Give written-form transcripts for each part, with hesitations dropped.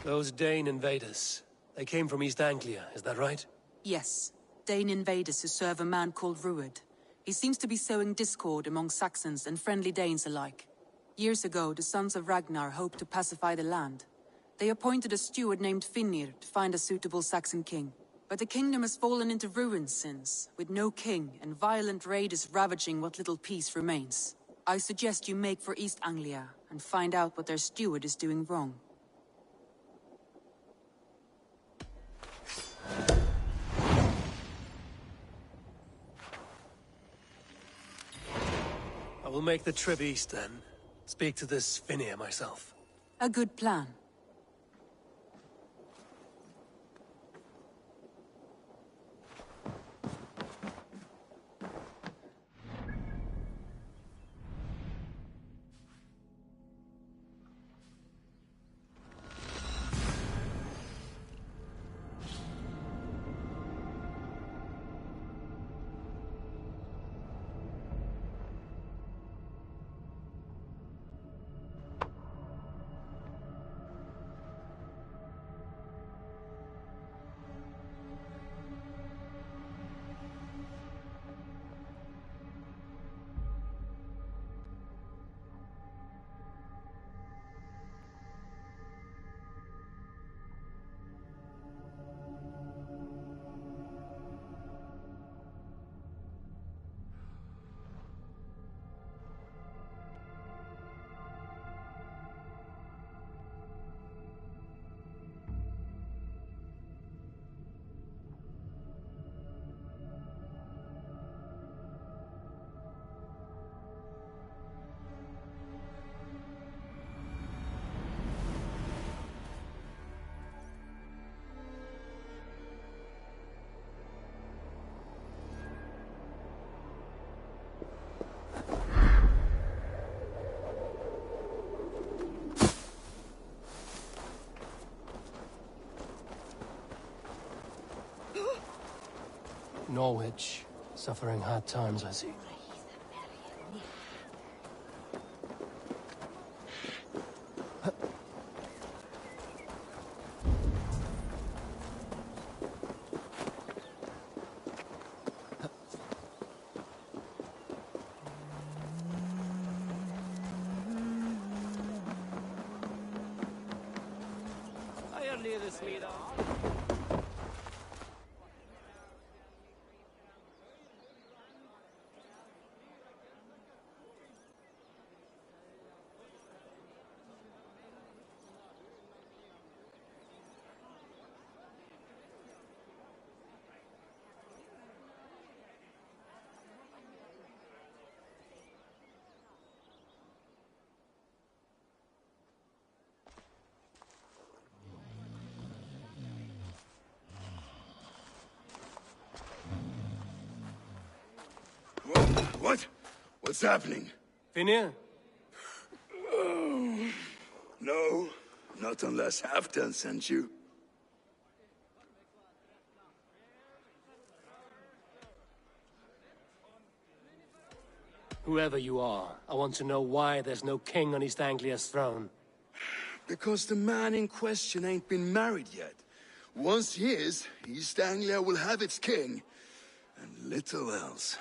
Those Dane invaders. They came from East Anglia, is that right? Yes. Dane invaders who serve a man called Ruud. He seems to be sowing discord among Saxons and friendly Danes alike. Years ago, the sons of Ragnar hoped to pacify the land. They appointed a steward named Finnir to find a suitable Saxon king. But the kingdom has fallen into ruins since, with no king and violent raiders ravaging what little peace remains. I suggest you make for East Anglia and find out what their steward is doing wrong. I will make the trip east then. Speak to this Finnir myself. A good plan. Norwich, suffering hard times, I see. What? What's happening? Finnir? Oh, no, not unless Halfdan sent you. Whoever you are, I want to know why there's no king on East Anglia's throne. Because the man in question ain't been married yet. Once he is, East Anglia will have its king, and little else.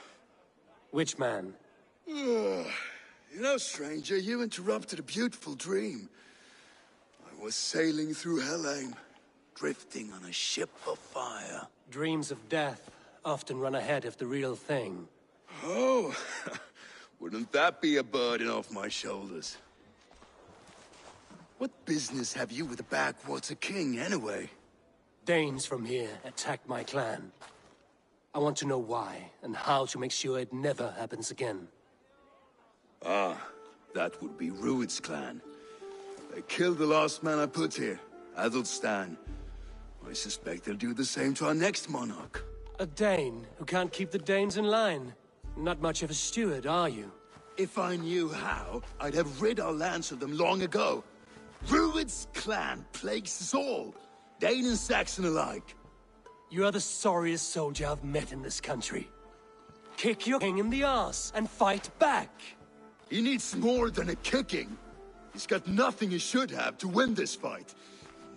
Which man? You know, stranger, you interrupted a beautiful dream. I was sailing through Helheim, drifting on a ship of fire. Dreams of death often run ahead of the real thing. Oh, wouldn't that be a burden off my shoulders? What business have you with the backwater king, anyway? Danes from here attacked my clan. I want to know why, and how to make sure it never happens again. Ah, that would be Ruud's clan. They killed the last man I put here, Adelstan. I suspect they'll do the same to our next monarch. A Dane who can't keep the Danes in line. Not much of a steward, are you? If I knew how, I'd have rid our lands of them long ago. Ruud's clan plagues us all, Dane and Saxon alike. You are the sorriest soldier I've met in this country. Kick your king in the arse and fight back! He needs more than a kicking. He's got nothing he should have to win this fight.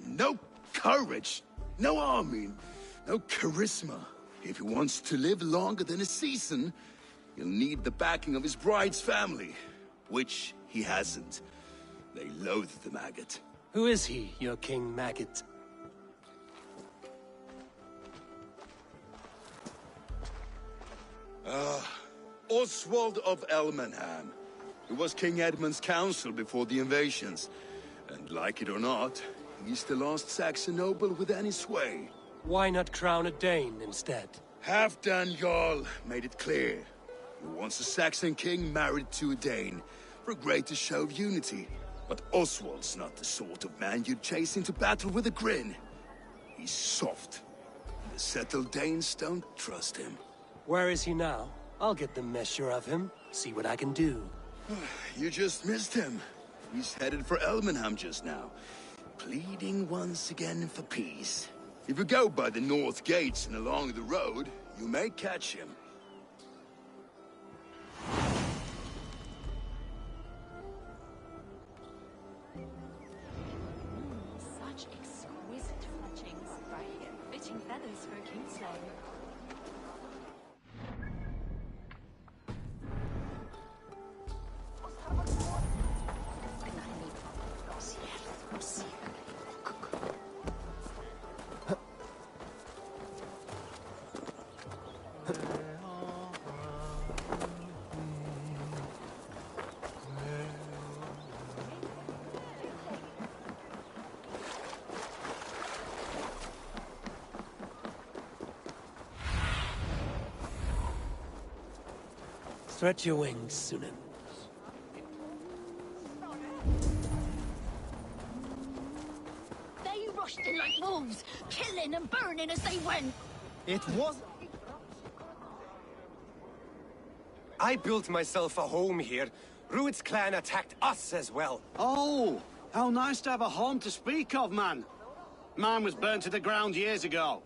No courage, no army, no charisma. If he wants to live longer than a season, he'll need the backing of his bride's family, which he hasn't. They loathe the maggot. Who is he, your King Maggot? Oswald of Elmenham. He was King Edmund's counsel before the invasions. And like it or not, he's the last Saxon noble with any sway. Why not crown a Dane instead? Halfdan Jarl made it clear. He wants a Saxon king married to a Dane, for a greater show of unity. But Oswald's not the sort of man you'd chase into battle with a grin. He's soft. The settled Danes don't trust him. Where is he now? I'll get the measure of him, see what I can do. You just missed him. He's headed for Elmenham just now, pleading once again for peace. If you go by the north gates and along the road, you may catch him. Such exquisite fletchings. Right, fitting feathers for a kingslay. Stretch your wings, Sunan. They rushed in like wolves, killing and burning as they went. It was... I built myself a home here. Rued's clan attacked us as well. Oh, how nice to have a home to speak of, man. Mine was burnt to the ground years ago.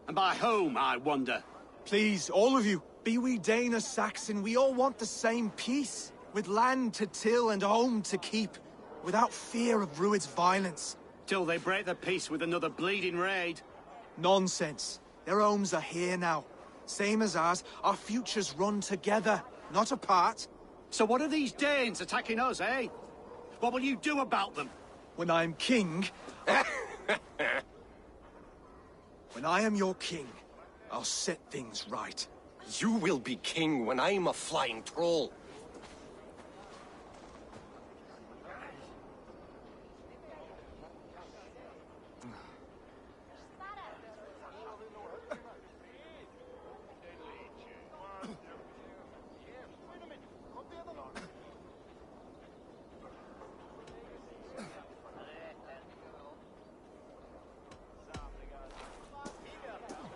And by whom, I wonder? Please, all of you, be we Dane or Saxon, we all want the same peace. With land to till and home to keep. Without fear of Rued's violence. Till they break the peace with another bleeding raid. Nonsense. Their homes are here now. Same as ours, our futures run together, not apart. So what are these Danes attacking us, eh? What will you do about them? When I am king... When I am your king, I'll set things right. You will be king when I'm a flying troll.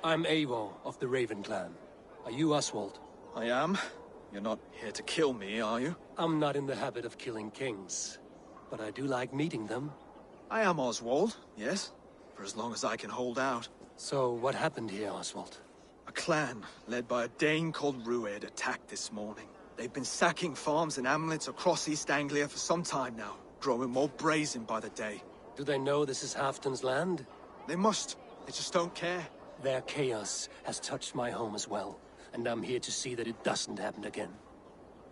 I'm Eivor of the Raven clan. Are you Oswald? I am. You're not here to kill me, are you? I'm not in the habit of killing kings, but I do like meeting them. I am Oswald, yes. For as long as I can hold out. So what happened here, Oswald? A clan, led by a Dane called Rued, attacked this morning. They've been sacking farms and hamlets across East Anglia for some time now, growing more brazen by the day. Do they know this is Halfdan's land? They must. They just don't care. Their chaos has touched my home as well, and I'm here to see that it doesn't happen again.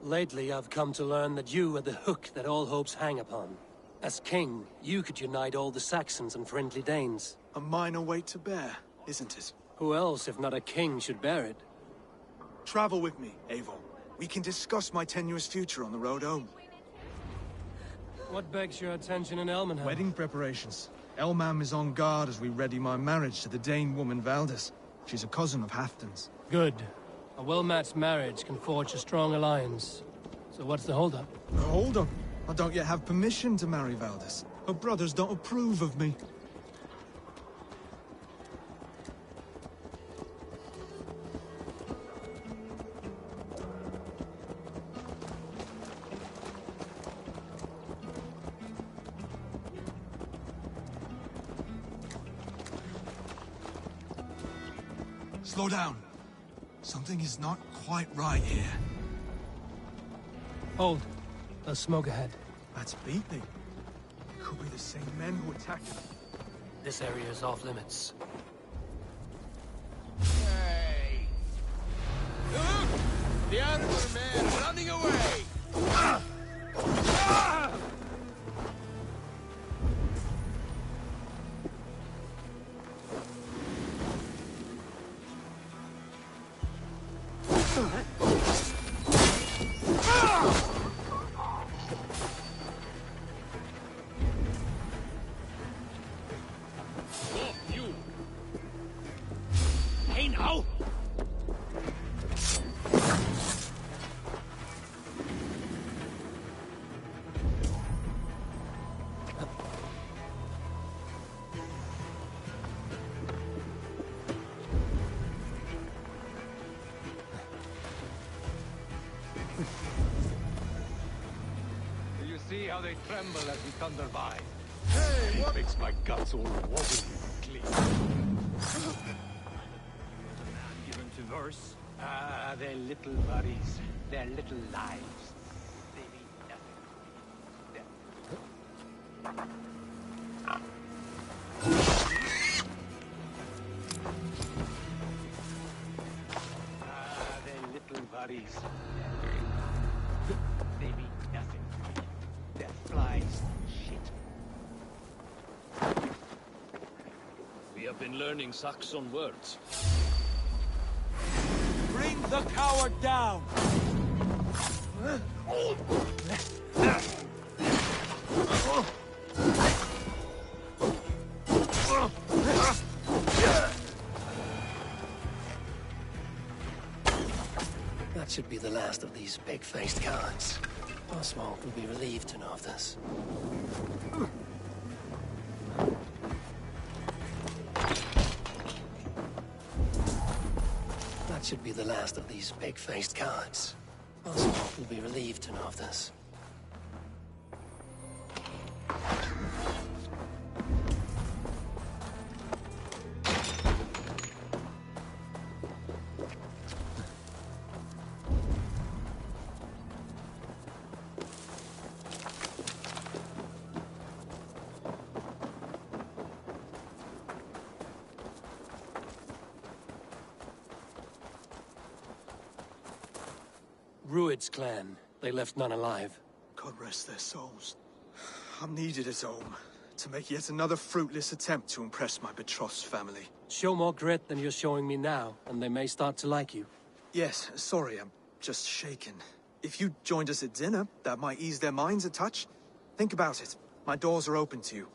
Lately, I've come to learn that you are the hook that all hopes hang upon. As king, you could unite all the Saxons and friendly Danes. A minor weight to bear, isn't it? Who else, if not a king, should bear it? Travel with me, Eivor. We can discuss my tenuous future on the road home. What begs your attention in Elmenham? Wedding preparations. Elmam is on guard as we ready my marriage to the Dane woman Valdis. She's a cousin of Halfdan's. Good. A well-matched marriage can forge a strong alliance. So what's the holdup? No, hold up. I don't yet have permission to marry Valdis. Her brothers don't approve of me. Slow down. Something is not quite right here. Hold. There's smoke ahead. That's beatnik. It could be the same men who attacked him. This area is off limits. Hey! Look! The armor man running away! Ah! Ah! See how they tremble as we thunder by. Hey, it makes my guts all wobbly and clean. The man given to verse. Ah, their little bodies, their little lives. They mean nothing. Ah, their little bodies. They mean nothing. They're flies. Shit. We have been learning Saxon words. Bring the coward down! That should be the last of these big-faced cowards. Oswald will be relieved to know of this. That should be the last of these big-faced cowards. Oswald will be relieved to know of this. Rued's clan. They left none alive. God rest their souls. I'm needed at home to make yet another fruitless attempt to impress my betrothed's family. Show more grit than you're showing me now, and they may start to like you. Yes, sorry, I'm just shaken. If you joined us at dinner, that might ease their minds a touch. Think about it. My doors are open to you.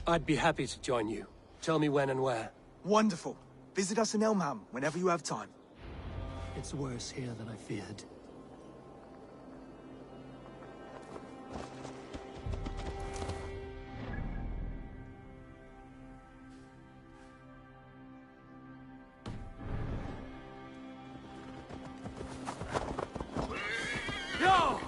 I'd be happy to join you. Tell me when and where. Wonderful. Visit us in Elmham whenever you have time. It's worse here than I feared. Yo!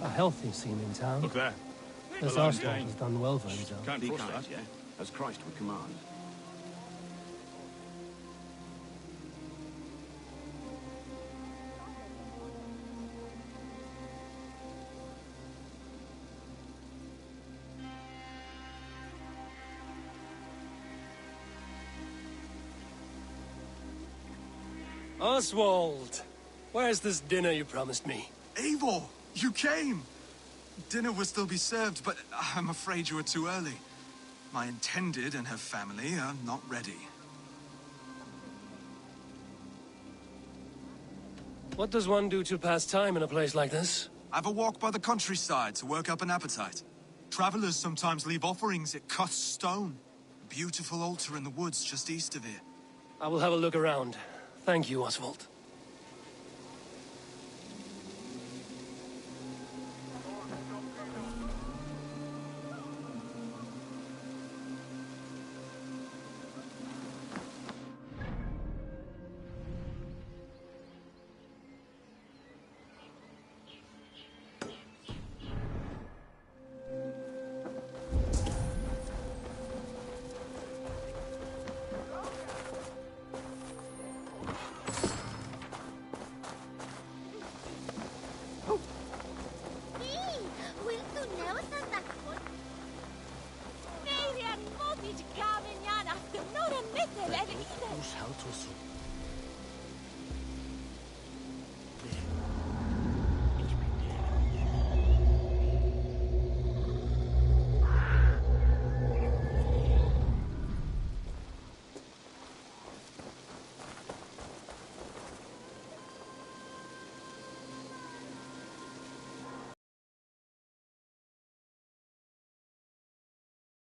A healthy scene in town. Look there. This Alone Oswald Dane. has done well for himself. Can't Be trust kind, that. yeah? As Christ would command. Oswald! Where's this dinner you promised me? Eivor, you came! Dinner will still be served, but I'm afraid you are too early. My intended and her family are not ready. What does one do to pass time in a place like this? Have a walk by the countryside to work up an appetite. Travelers sometimes leave offerings at cut stone. A beautiful altar in the woods just east of here. I will have a look around. Thank you, Oswald.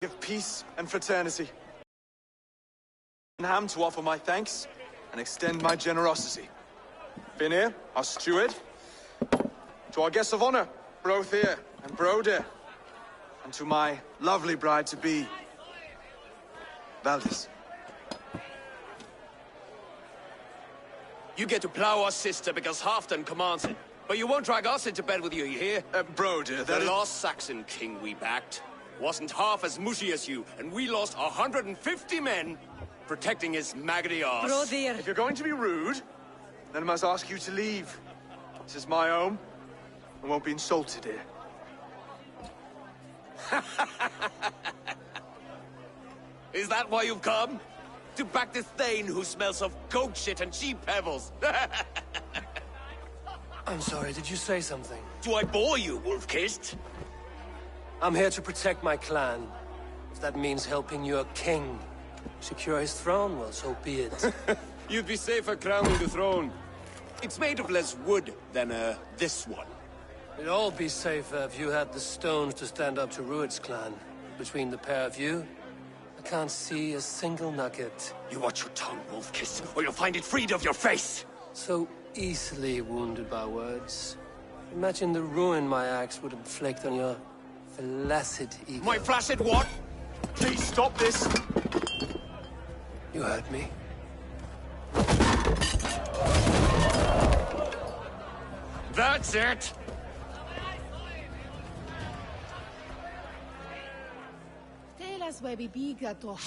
Give peace and fraternity. Ham to offer my thanks and extend my generosity. Finir, our steward, to our guests of honor, Brothir and Broder, and to my lovely bride-to-be, Valdis. You get to plow our sister because Halfdan commands it, but you won't drag us into bed with you hear? Broder, the last Saxon king we backed wasn't half as mushy as you, and we lost 150 men protecting his maggoty arse. Brodir. If you're going to be rude, then I must ask you to leave. This is my home. I won't be insulted here. Is that why you've come? To back this Thane who smells of goat shit and sheep pebbles? I'm sorry, did you say something? Do I bore you, wolf-kissed? I'm here to protect my clan. If that means helping your king secure his throne, well, so be it. You'd be safer crowning the throne. It's made of less wood than, this one. It'd all be safer if you had the stones to stand up to Rued's clan. Between the pair of you, I can't see a single nugget. You watch your tongue, wolf-kissed, or you'll find it freed of your face! So easily wounded by words. Imagine the ruin my axe would inflict on your flaccid ego. My flaccid what? Please stop this! You heard me. That's it!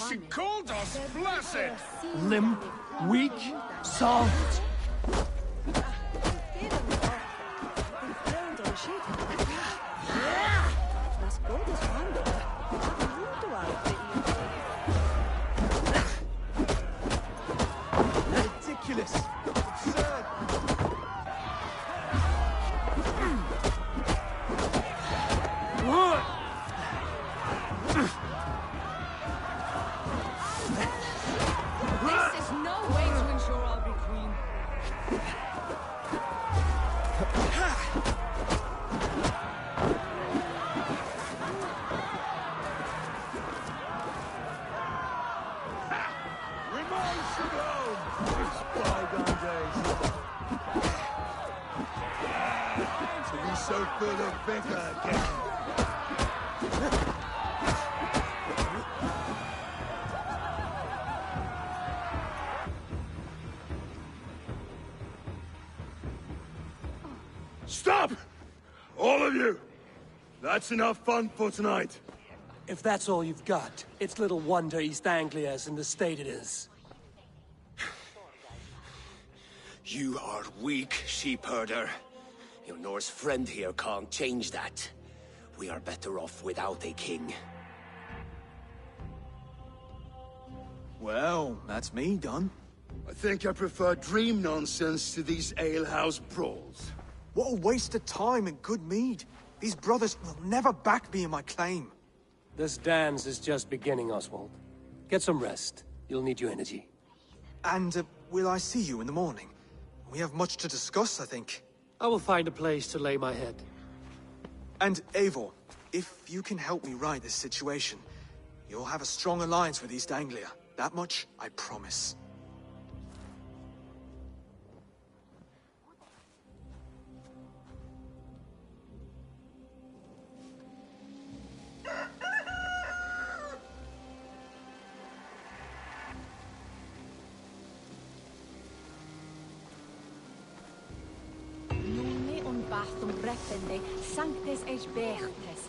She called us blessed! Limp, weak, soft. Ridiculous! Absurd! This is no way to ensure I'll be queen. Reminds you of it's bygone days. To be so full of vigor again. Stop! All of you! That's enough fun for tonight. If that's all you've got, it's little wonder East Anglia's in the state it is. You are weak, sheep herder. Your Norse friend here can't change that. We are better off without a king. Well, that's me done. I think I prefer dream nonsense to these alehouse brawls. What a waste of time and good mead. These brothers will never back me in my claim. This dance is just beginning, Oswald. Get some rest. You'll need your energy. And will I see you in the morning? We have much to discuss, I think. I will find a place to lay my head. And Eivor, If you can help me right this situation, you'll have a strong alliance with East Anglia. That much, I promise.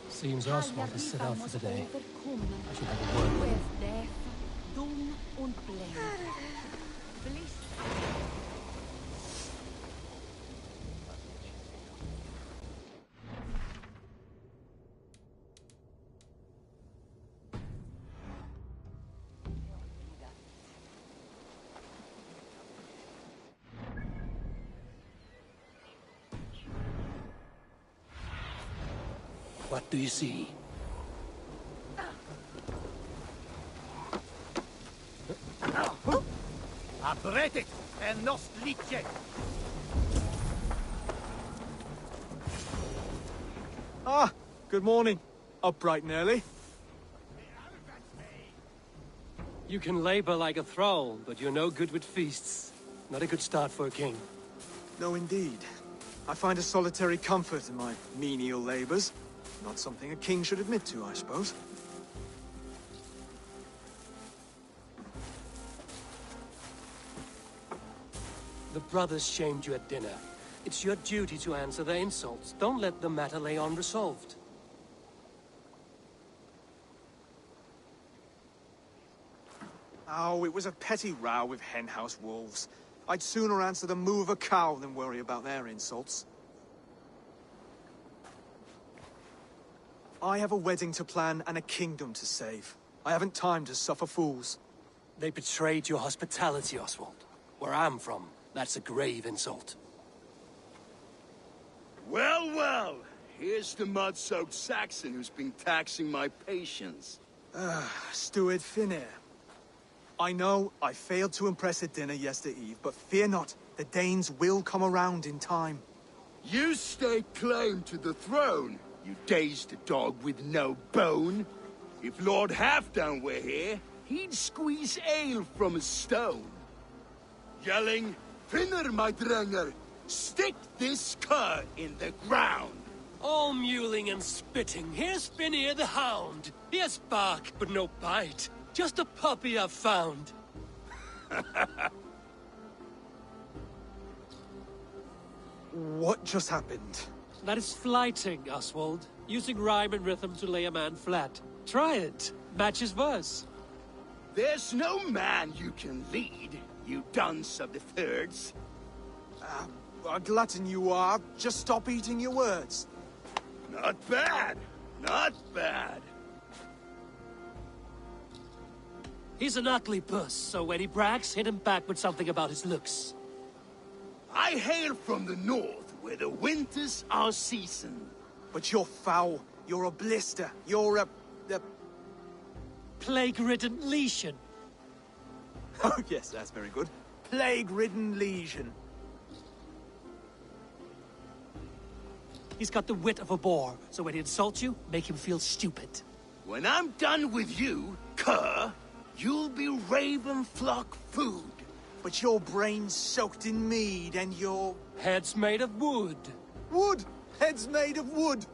Seems Oswald has set out for the day. I should have a word with him. What do you see? Abretet en nos liedje. Ah, good morning. Up bright and early. You can labor like a thrall, but you're no good with feasts. Not a good start for a king. No, indeed. I find a solitary comfort in my menial labors. Not something a king should admit to, I suppose. The brothers shamed you at dinner. It's your duty to answer their insults. Don't let the matter lay unresolved. Oh, it was a petty row with henhouse wolves. I'd sooner answer the moo of a cow than worry about their insults. I have a wedding to plan and a kingdom to save. I haven't time to suffer fools. They betrayed your hospitality, Oswald. Where I'm from, that's a grave insult. Well, well. Here's the mud-soaked Saxon who's been taxing my patience. Steward Finnair. I know I failed to impress at dinner yesterday eve, but fear not, the Danes will come around in time. You stake claim to the throne, you dazed dog with no bone. If Lord Halfdan were here, he'd squeeze ale from a stone. Yelling, Finner, my drenger, stick this cur in the ground. All mewling and spitting, here's Finnear the hound. He has bark, but no bite. Just a puppy I've found. What just happened? That is flighting, Oswald. Using rhyme and rhythm to lay a man flat. Try it. Matches verse. There's no man you can lead, you dunce of the thirds. A glutton you are. Just stop eating your words. Not bad. Not bad. He's an ugly puss, so when he brags, hit him back with something about his looks. I hail from the north, where the winters are seasoned. But you're foul. You're a blister. You're a... Plague-ridden lesion. Oh, yes, that's very good. Plague-ridden lesion. He's got the wit of a boar, so when he insults you, make him feel stupid. When I'm done with you, cur, you'll be raven flock food. But your brain's soaked in mead and your... Head's made of wood. Wood! Head's made of wood!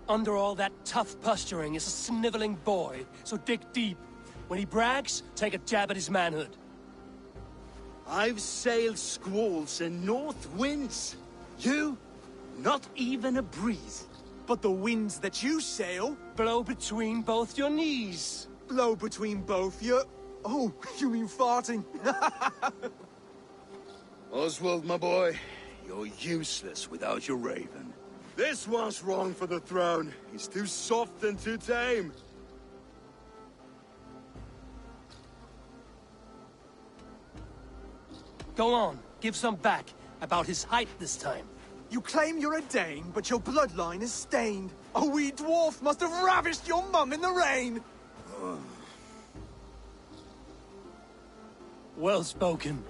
Under all that tough posturing is a sniveling boy, so dig deep. When he brags, take a jab at his manhood. I've sailed squalls and north winds. You, not even a breeze. But the winds that you sail... Blow between both your knees. Blow between both your... Oh, you mean farting? Oswald, my boy, you're useless without your raven. This one's wrong for the throne. He's too soft and too tame. Go on, give some back. About his height this time. You claim you're a Dane, but your bloodline is stained. A wee dwarf must have ravished your mum in the rain! Well spoken.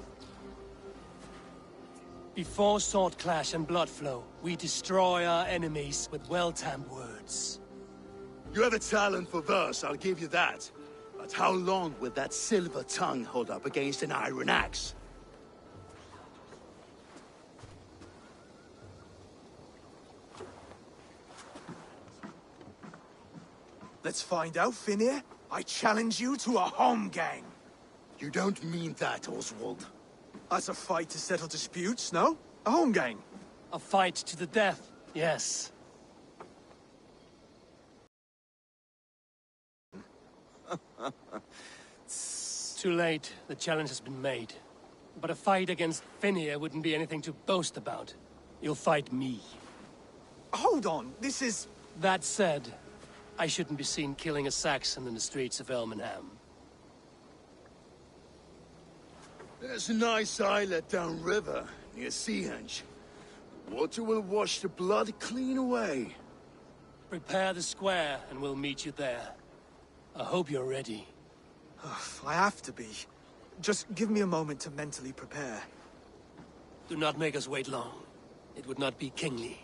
Before sword clash and blood flow, we destroy our enemies with well-timed words. You have a talent for verse, I'll give you that. But how long will that silver tongue hold up against an iron axe? Let's find out, Finir. I challenge you to a home gang. You don't mean that, Oswald. That's a fight to settle disputes, no? A home gang. A fight to the death, yes. Too late. The challenge has been made. But a fight against Finir wouldn't be anything to boast about. You'll fight me. Hold on, this is... That said, I shouldn't be seen killing a Saxon in the streets of Elmenham. There's a nice islet downriver, near Seahenge. Water will wash the blood clean away. Prepare the square, and we'll meet you there. I hope you're ready. I have to be. Just give me a moment to mentally prepare. Do not make us wait long. It would not be kingly.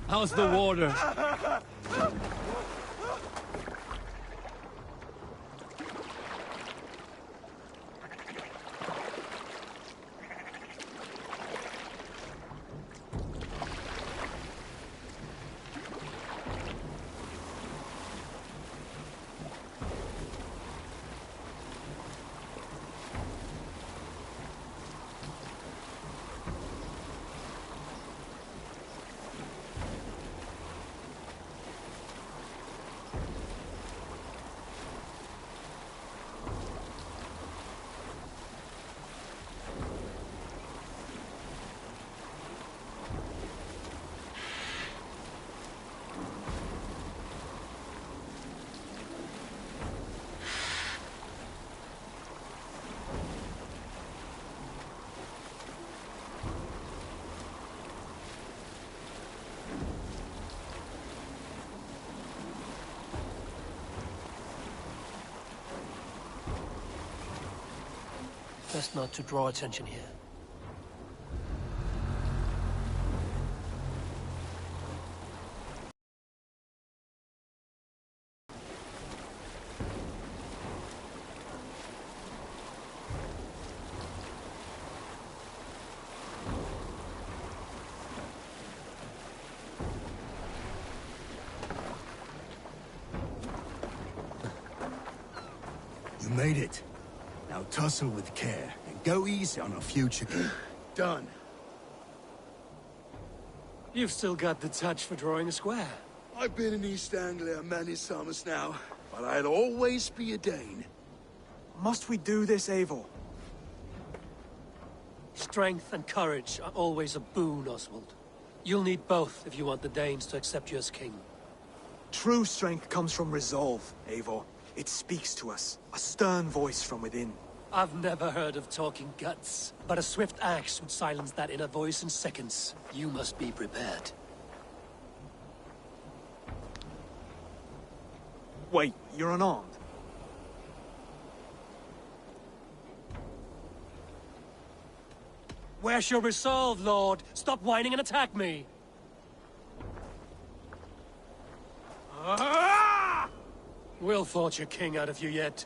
How's the water? Best not to draw attention here. You made it. Now tussle with care, and go easy on our future. Done. You've still got the touch for drawing a square. I've been in East Anglia many summers now, but I'll always be a Dane. Must we do this, Eivor? Strength and courage are always a boon, Oswald. You'll need both if you want the Danes to accept you as king. True strength comes from resolve, Eivor. It speaks to us, a stern voice from within. I've never heard of talking guts, but a swift axe would silence that inner voice in seconds. You must be prepared. Wait, you're unarmed? Where's your resolve, Lord? Stop whining and attack me! We'll forge a king out of you yet.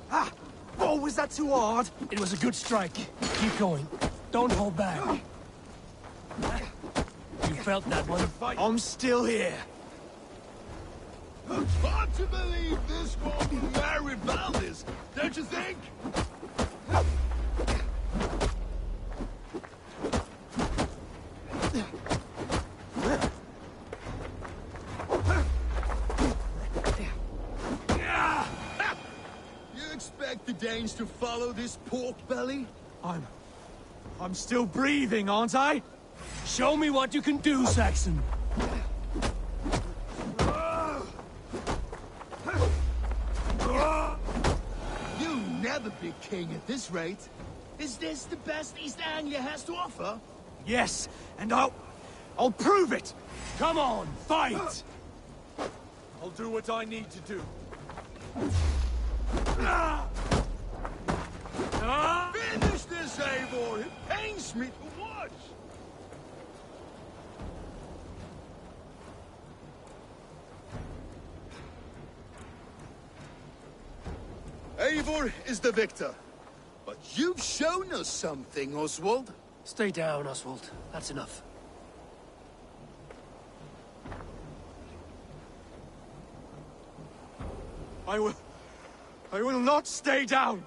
Ah! Oh, was that too hard? It was a good strike. Keep going. Don't hold back. You felt that one. I'm still here. Hard to believe this won't marry Valdis, don't you think? The Danes to follow this pork belly? I'm still breathing, aren't I? Show me what you can do, Saxon. the big king at this rate. Is this the best East Anglia has to offer? Yes, and I'll prove it! Come on, fight! I'll do what I need to do. Finish this, Eivor! It pains me to watch! Eivor is the victor. But you've shown us something, Oswald. Stay down, Oswald. That's enough. I will not stay down!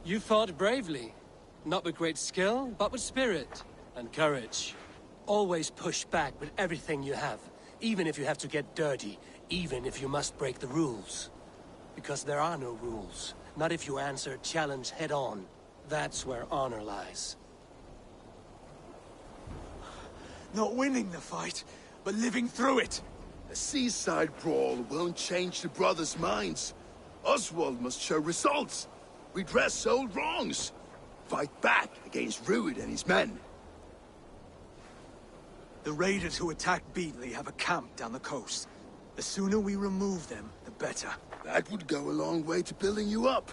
You fought bravely. Not with great skill, but with spirit and courage. Always push back with everything you have, even if you have to get dirty, even if you must break the rules. Because there are no rules. Not if you answer a challenge head-on. That's where honor lies. Not winning the fight, but living through it. A seaside brawl won't change the brothers' minds. Oswald must show results. Redress old wrongs. Fight back against Rued and his men. The raiders who attacked Beatley have a camp down the coast. The sooner we remove them, the better. That would go a long way to building you up.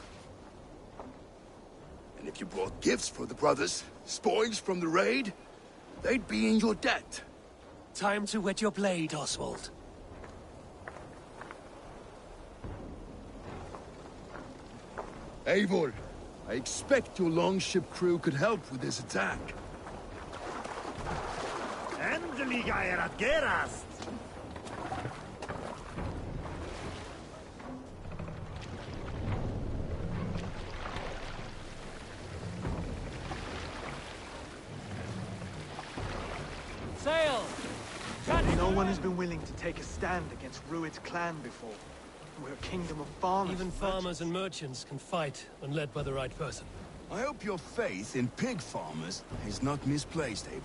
And if you brought gifts for the brothers, spoils from the raid, they'd be in your debt. Time to wet your blade, Oswald. Eivor, I expect your longship crew could help with this attack. Endelig er at gerast! Sail! No one has been willing to take a stand against Rued's clan before. We're a kingdom of farmers. Even farmers and merchants can fight when led by the right person. I hope your faith in pig farmers is not misplaced, Eivor.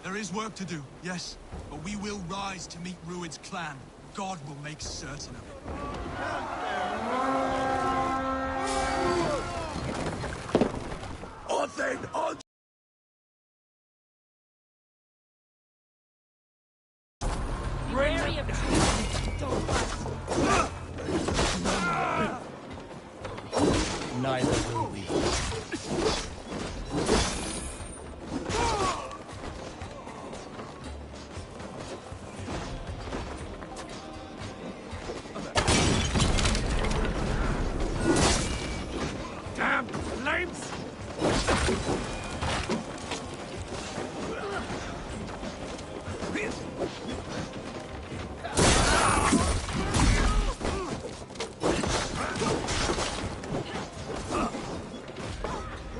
There is work to do, yes. But we will rise to meet Rued's clan. God will make certain of it. Othen, on! Wary of trees. Don't fight. Neither will we. Damn flames!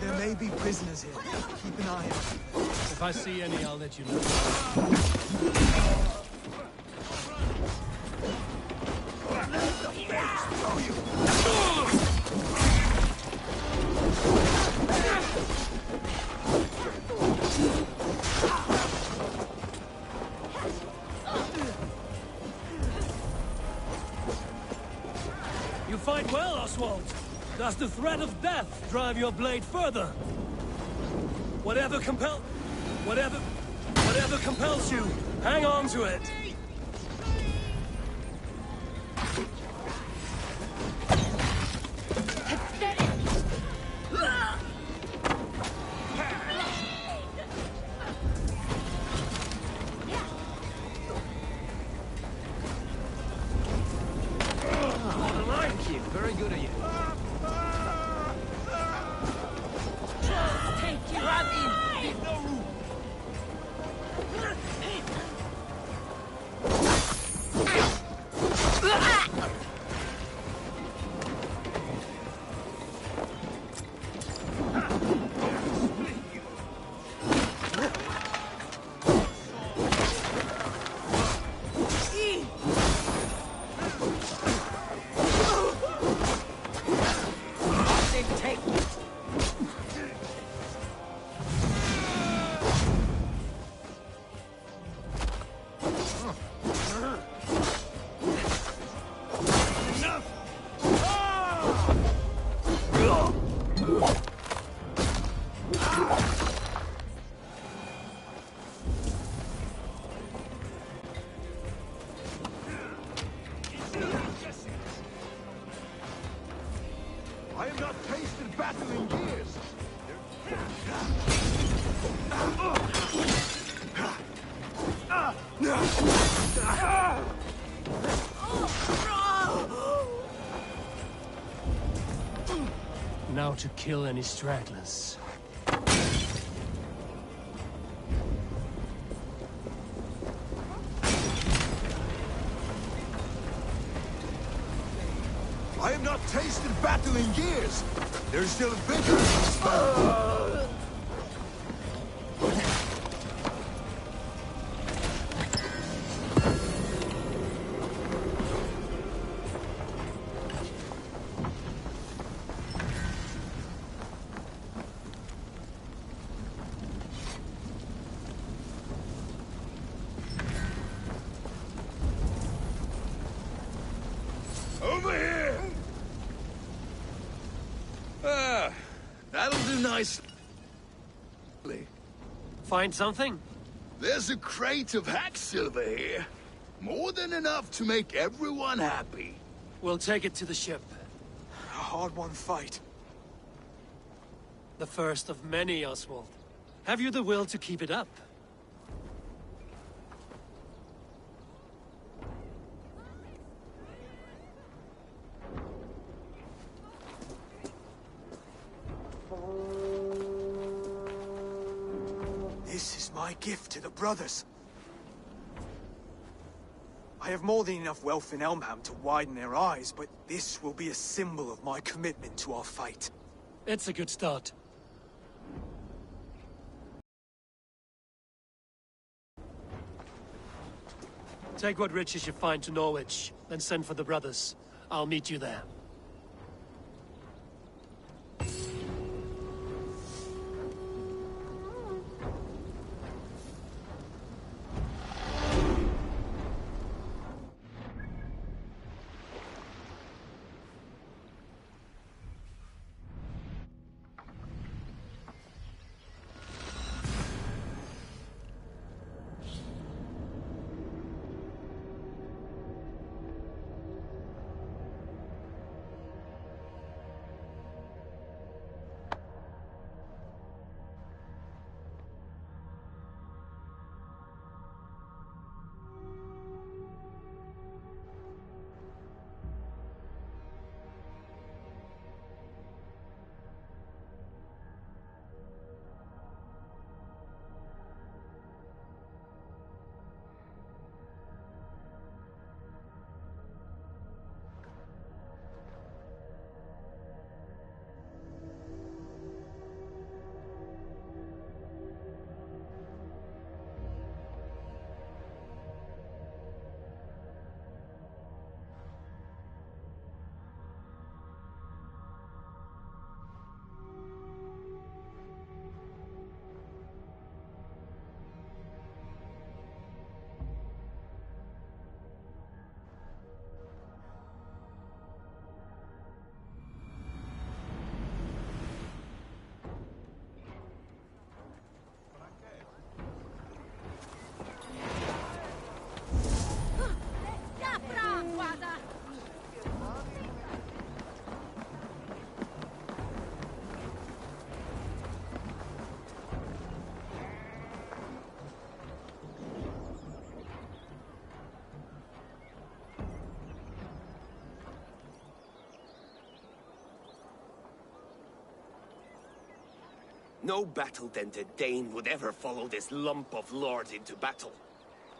There may be prisoners here. Keep an eye on them. If I see any, I'll let you know. You fight well, Oswald. Does the threat of death drive your blade further? Whatever compels you, hang on to it. Very good of you. Take you out in. Leave no room. battle in years. Now to kill any stragglers. I have not tasted battle in years. There's still vigor in this battle. Over here! That'll do nicely. Find something? There's a crate of hack silver here. More than enough to make everyone happy. We'll take it to the ship. A hard-won fight. The first of many, Oswald. Have you the will to keep it up? This is my gift to the brothers. I have more than enough wealth in Elmham to widen their eyes, but this will be a symbol of my commitment to our fight. It's a good start. Take what riches you find to Norwich, then send for the brothers. I'll meet you there. No battle-dented Dane would ever follow this lump of lord into battle.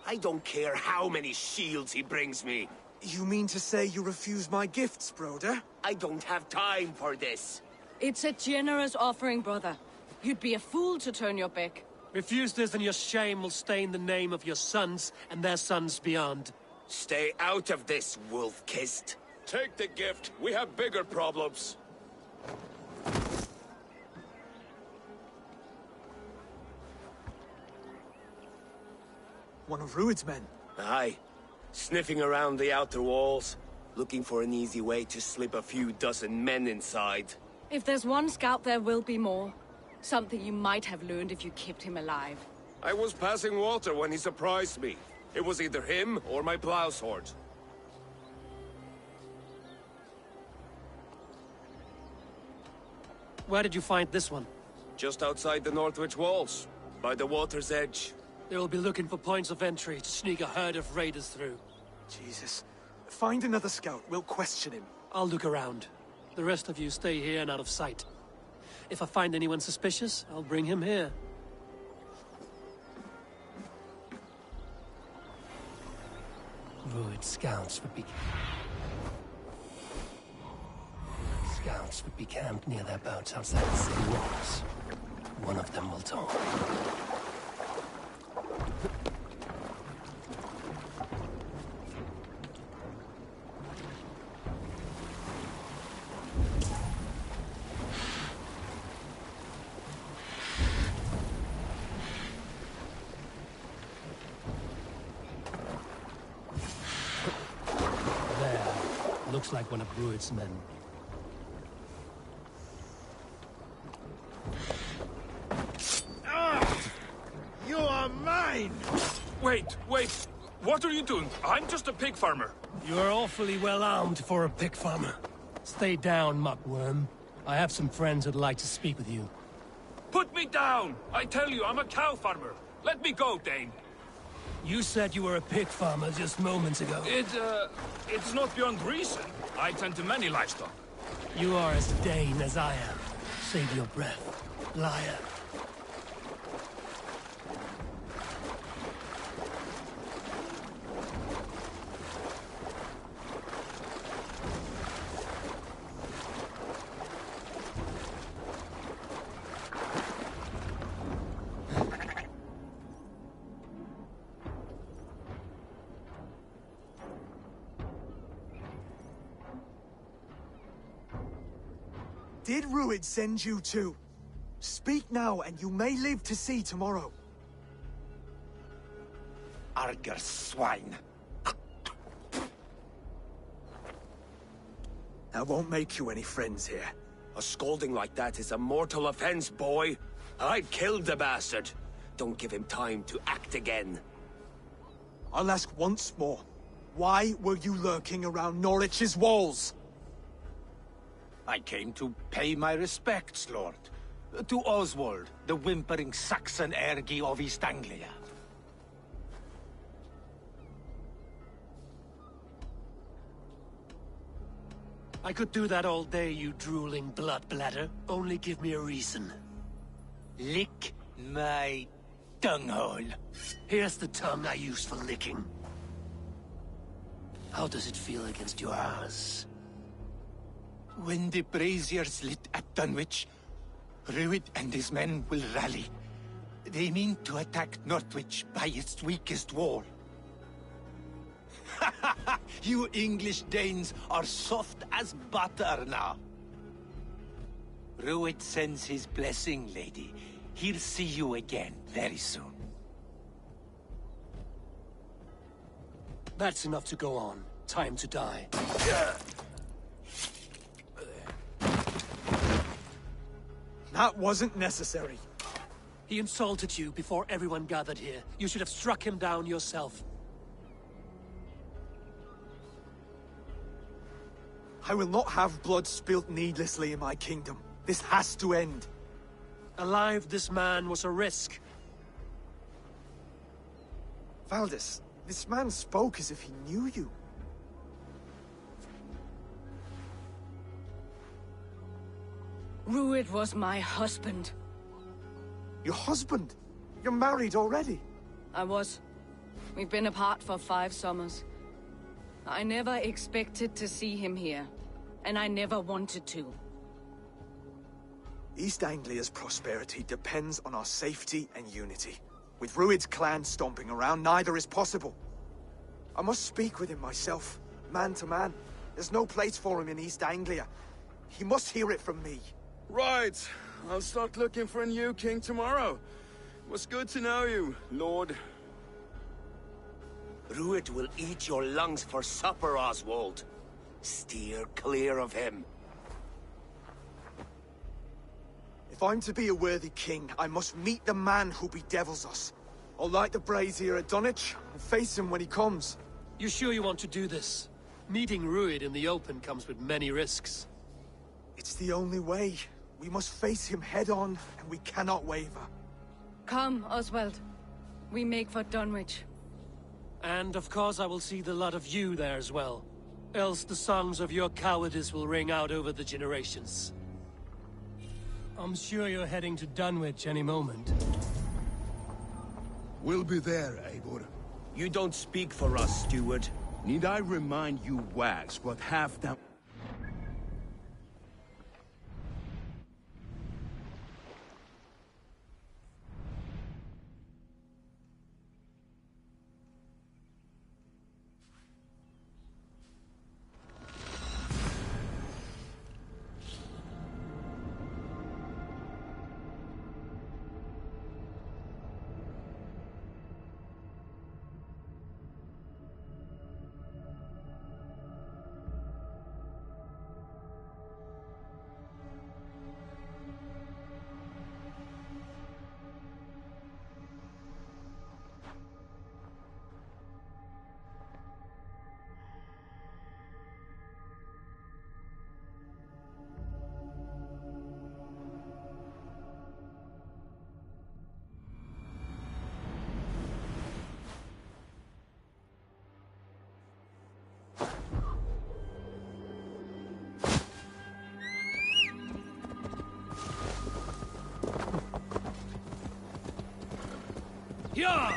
I don't care how many shields he brings me. You mean to say you refuse my gifts, broder? I don't have time for this. It's a generous offering, brother. You'd be a fool to turn your back. Refuse this and your shame will stain the name of your sons and their sons beyond. Stay out of this, wolf-kissed. Take the gift. We have bigger problems. One of Rued's men. Aye. Sniffing around the outer walls, looking for an easy way to slip a few dozen men inside. If there's one scout, there will be more. Something you might have learned if you kept him alive. I was passing water when he surprised me. It was either him or my plow sword. Where did you find this one? Just outside the Northwich walls, by the water's edge. They will be looking for points of entry to sneak a herd of raiders through. Jesus. Find another scout. We'll question him. I'll look around. The rest of you stay here and out of sight. If I find anyone suspicious, I'll bring him here. Ruined scouts would be camped near their boats outside the city walls. One of them will talk. Looks like one of Rued's men. You are mine! Wait! What are you doing? I'm just a pig farmer. You are awfully well armed for a pig farmer. Stay down, muckworm. I have some friends who'd like to speak with you. Put me down! I tell you, I'm a cow farmer. Let me go, Dane. You said you were a pig farmer just moments ago. It's not beyond reason. I tend to many livestock. You are as Dane as I am. Save your breath, liar. Did Rued send you too? Speak now, and you may live to see tomorrow. Arger swine. I won't make you any friends here. A scolding like that is a mortal offense, boy. I'd kill the bastard. Don't give him time to act again. I'll ask once more. Why were you lurking around Norwich's walls? I came to pay my respects, Lord. To Oswald, the whimpering Saxon ergi of East Anglia. I could do that all day, you drooling blood bladder. Only give me a reason. Lick my tongue-hole. Here's the tongue I use for licking. How does it feel against your ass? When the braziers lit at Dunwich, Rued and his men will rally. They mean to attack Northwich by its weakest wall. You English Danes are soft as butter now. Rued sends his blessing, lady. He'll see you again very soon. That's enough to go on. Time to die. That wasn't necessary. He insulted you before everyone gathered here. You should have struck him down yourself. I will not have blood spilt needlessly in my kingdom. This has to end. Alive, this man was a risk. Valdis, this man spoke as if he knew you. Rued was my husband. Your husband? You're married already? I was. We've been apart for 5 summers. I never expected to see him here, and I never wanted to. East Anglia's prosperity depends on our safety and unity. With Rued's clan stomping around, neither is possible. I must speak with him myself, man to man. There's no place for him in East Anglia. He must hear it from me. Right. I'll start looking for a new king tomorrow. It was good to know you, Lord. Rued will eat your lungs for supper, Oswald. Steer clear of him. If I'm to be a worthy king, I must meet the man who bedevils us. I'll light the brazier at Dunwich and face him when he comes. You sure you want to do this? Meeting Rued in the open comes with many risks. It's the only way. We must face him head-on, and we cannot waver. Come, Oswald. We make for Dunwich. And of course I will see the lot of you there as well. Else the songs of your cowardice will ring out over the generations. I'm sure you're heading to Dunwich any moment. We'll be there, Eivor. You don't speak for us, steward. Need I remind you wags what half that... Yeah!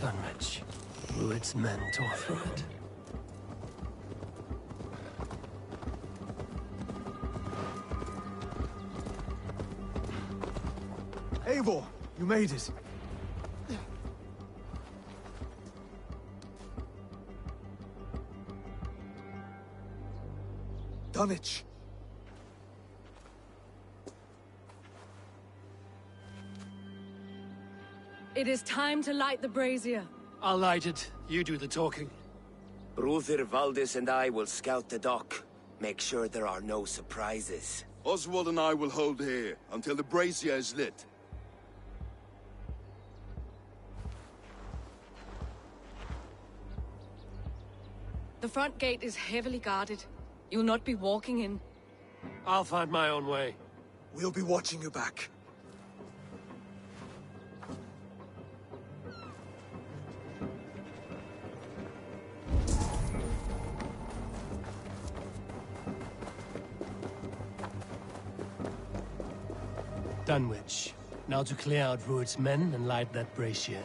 Dunwich. Rued's men tore through it. Eivor, you made it. Dunwich. It is time to light the brazier. I'll light it. You do the talking. Brother Valdis and I will scout the dock. Make sure there are no surprises. Oswald and I will hold here until the brazier is lit. The front gate is heavily guarded. You'll not be walking in. I'll find my own way. We'll be watching you back. Dunwich. Now to clear out Rued's men and light that brazier.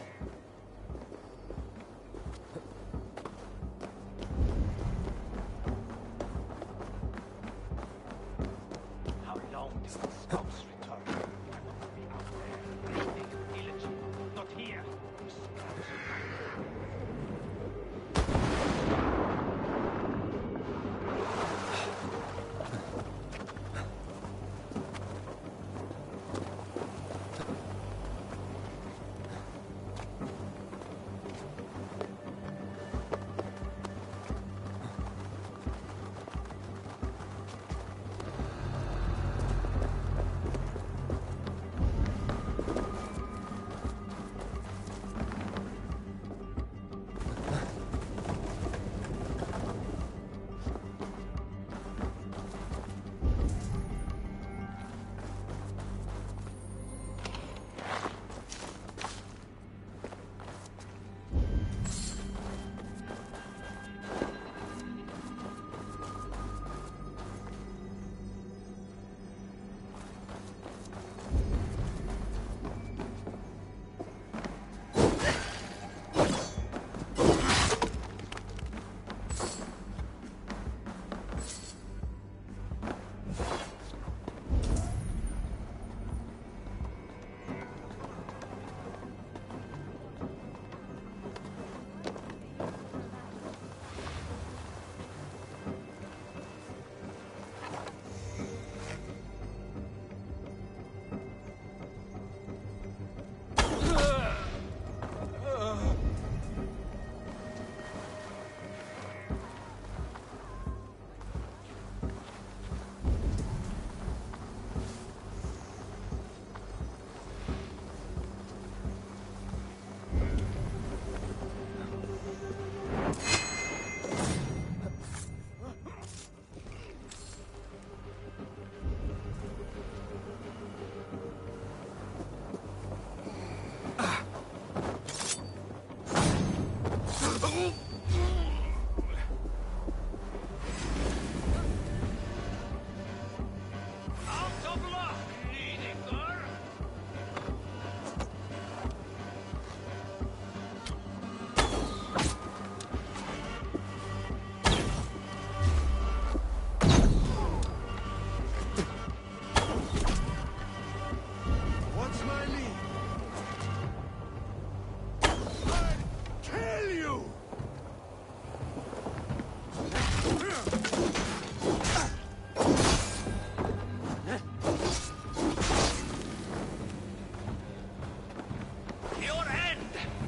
How long till the scouts return? I will not be out there raiding and pillaging. Not here.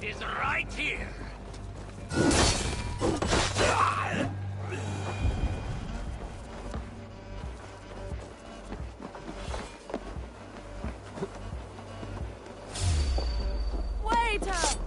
It is right here. Waiter!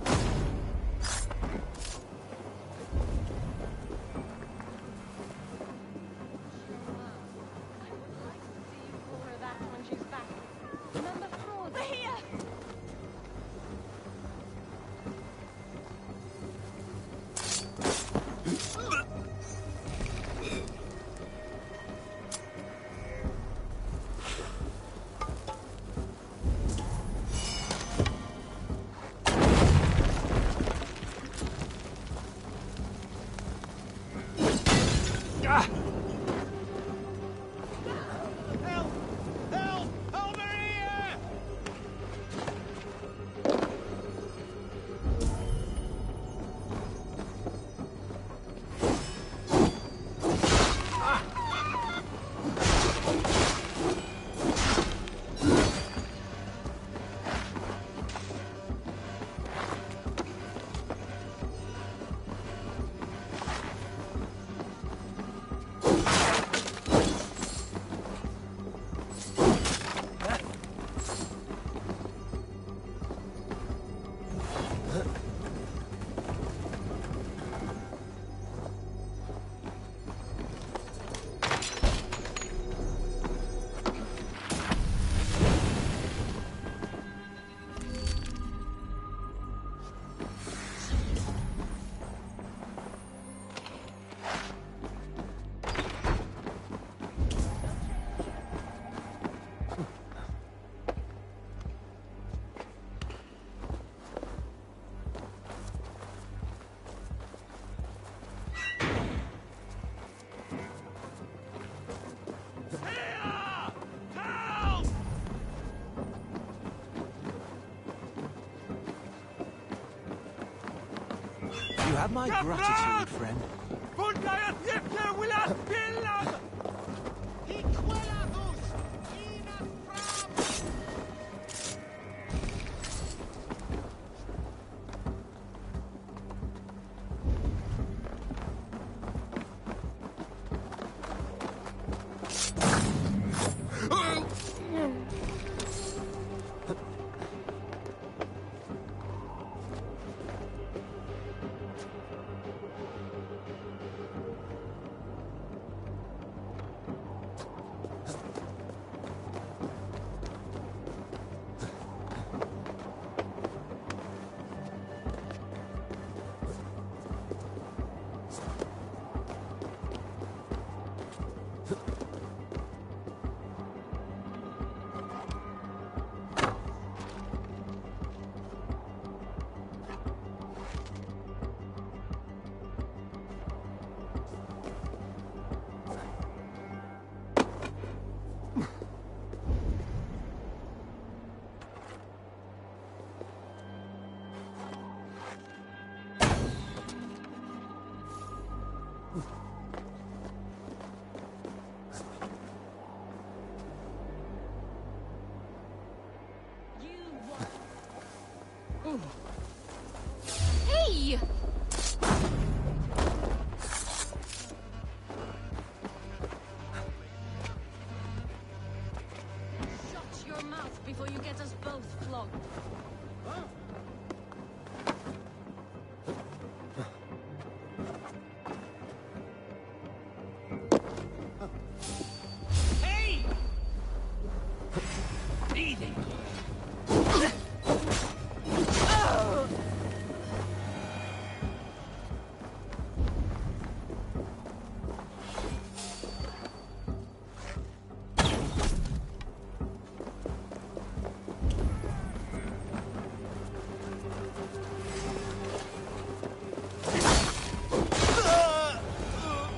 You have my gratitude, friend. Hey! Shut your mouth before you get us both flogged. Hey! Easy.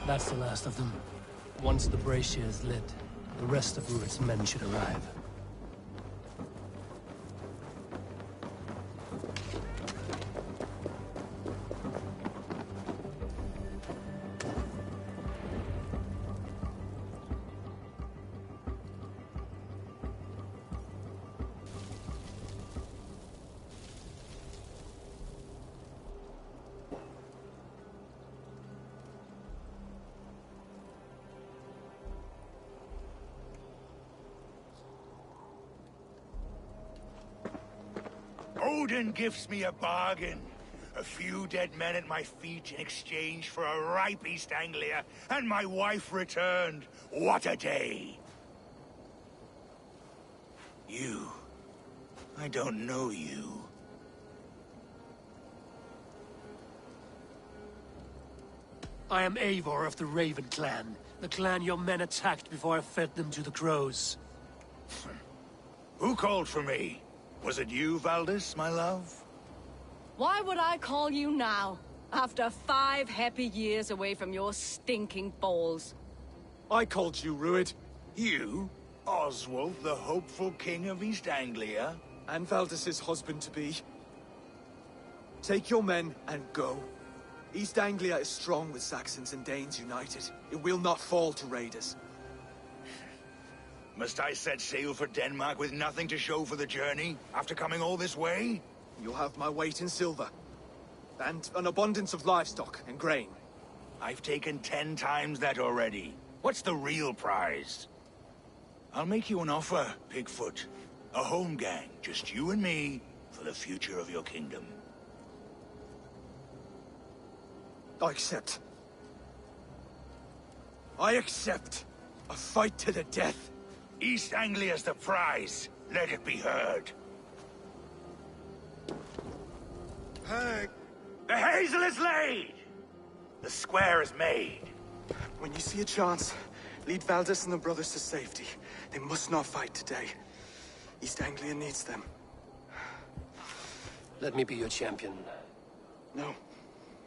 That's the last of them. Once the brazier is lit, the rest of Rued's men should arrive. Odin gives me a bargain. A few dead men at my feet in exchange for a ripe East Anglia, and my wife returned. What a day! You. I don't know you. I am Eivor of the Raven clan. The clan your men attacked before I fed them to the crows. Who called for me? Was it you, Valdis, my love? Why would I call you now, after 5 happy years away from your stinking balls? I called you, Rued. You? Oswald, the hopeful king of East Anglia? And Valdis's husband-to-be. Take your men and go. East Anglia is strong with Saxons and Danes united. It will not fall to raiders. Must I set sail for Denmark with nothing to show for the journey, after coming all this way? You'll have my weight in silver. And an abundance of livestock and grain. I've taken 10 times that already. What's the real prize? I'll make you an offer, Pigfoot. A home gang, just you and me, for the future of your kingdom. I accept. I accept. A fight to the death. East Anglia's the prize. Let it be heard. Hey. The hazel is laid! The square is made. When you see a chance, lead Valdis and the brothers to safety. They must not fight today. East Anglia needs them. Let me be your champion. No.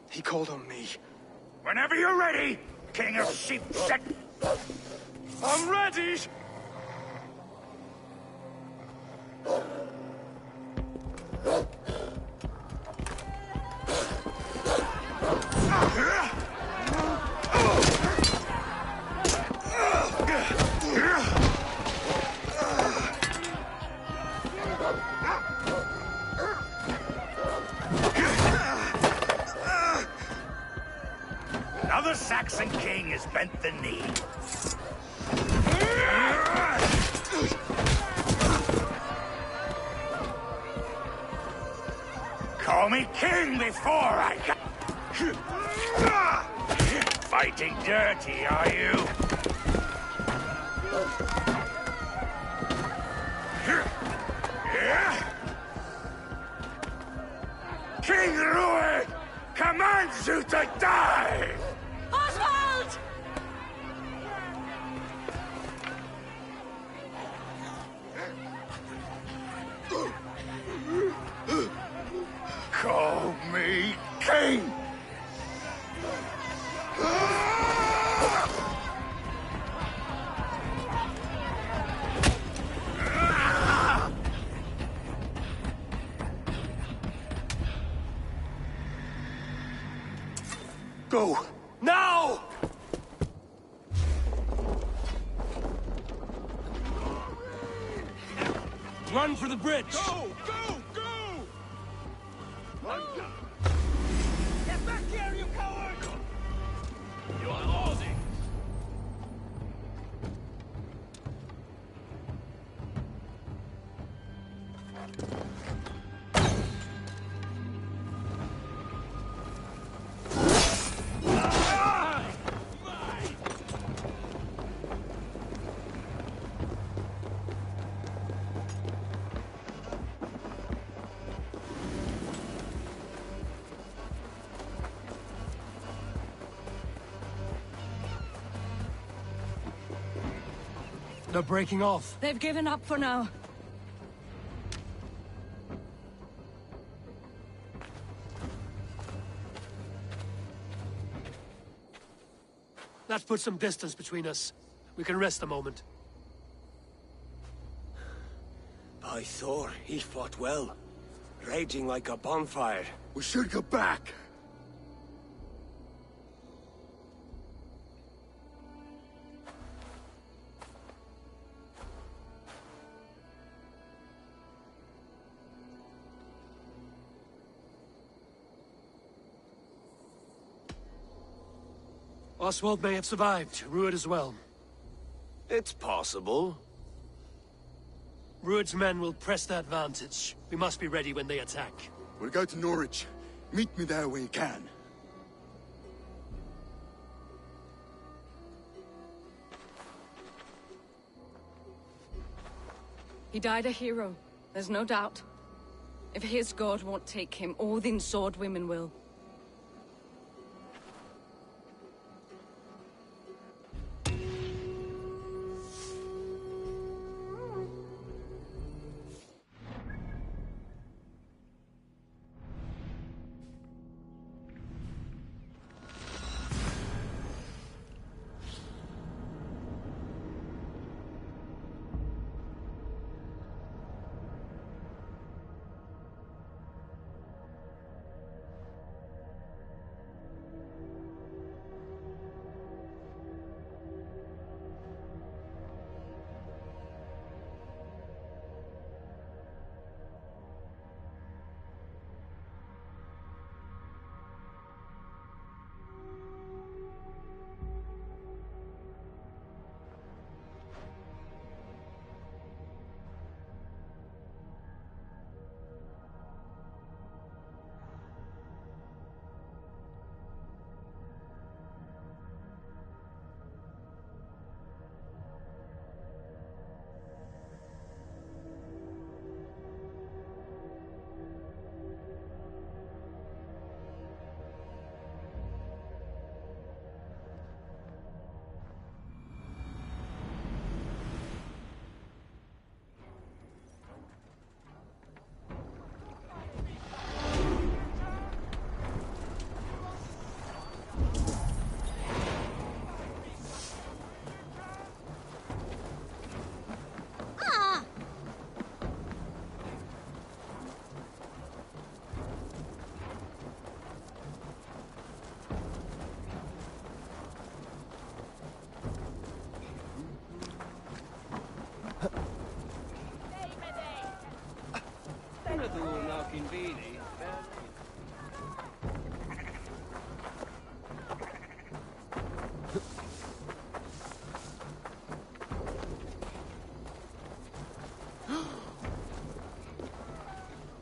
He called on me. Whenever you're ready, King of Sheep Set. I'm ready! Another Saxon king has bent the knee. Call me king before I got... Fighting dirty, are you? King Rued commands you to die! Oswald! Call me king! Go! Now! Run for the bridge! Go! Go! Go! Get back here, you coward! You are loading! They're breaking off. They've given up for now. That puts some distance between us. We can rest a moment. By Thor, he fought well. Raging like a bonfire. We should go back. Oswald may have survived, Rued as well. It's possible. Rued's men will press the advantage. We must be ready when they attack. We'll go to Norwich. Meet me there when you can. He died a hero, there's no doubt. If his god won't take him, Odin's sword women will.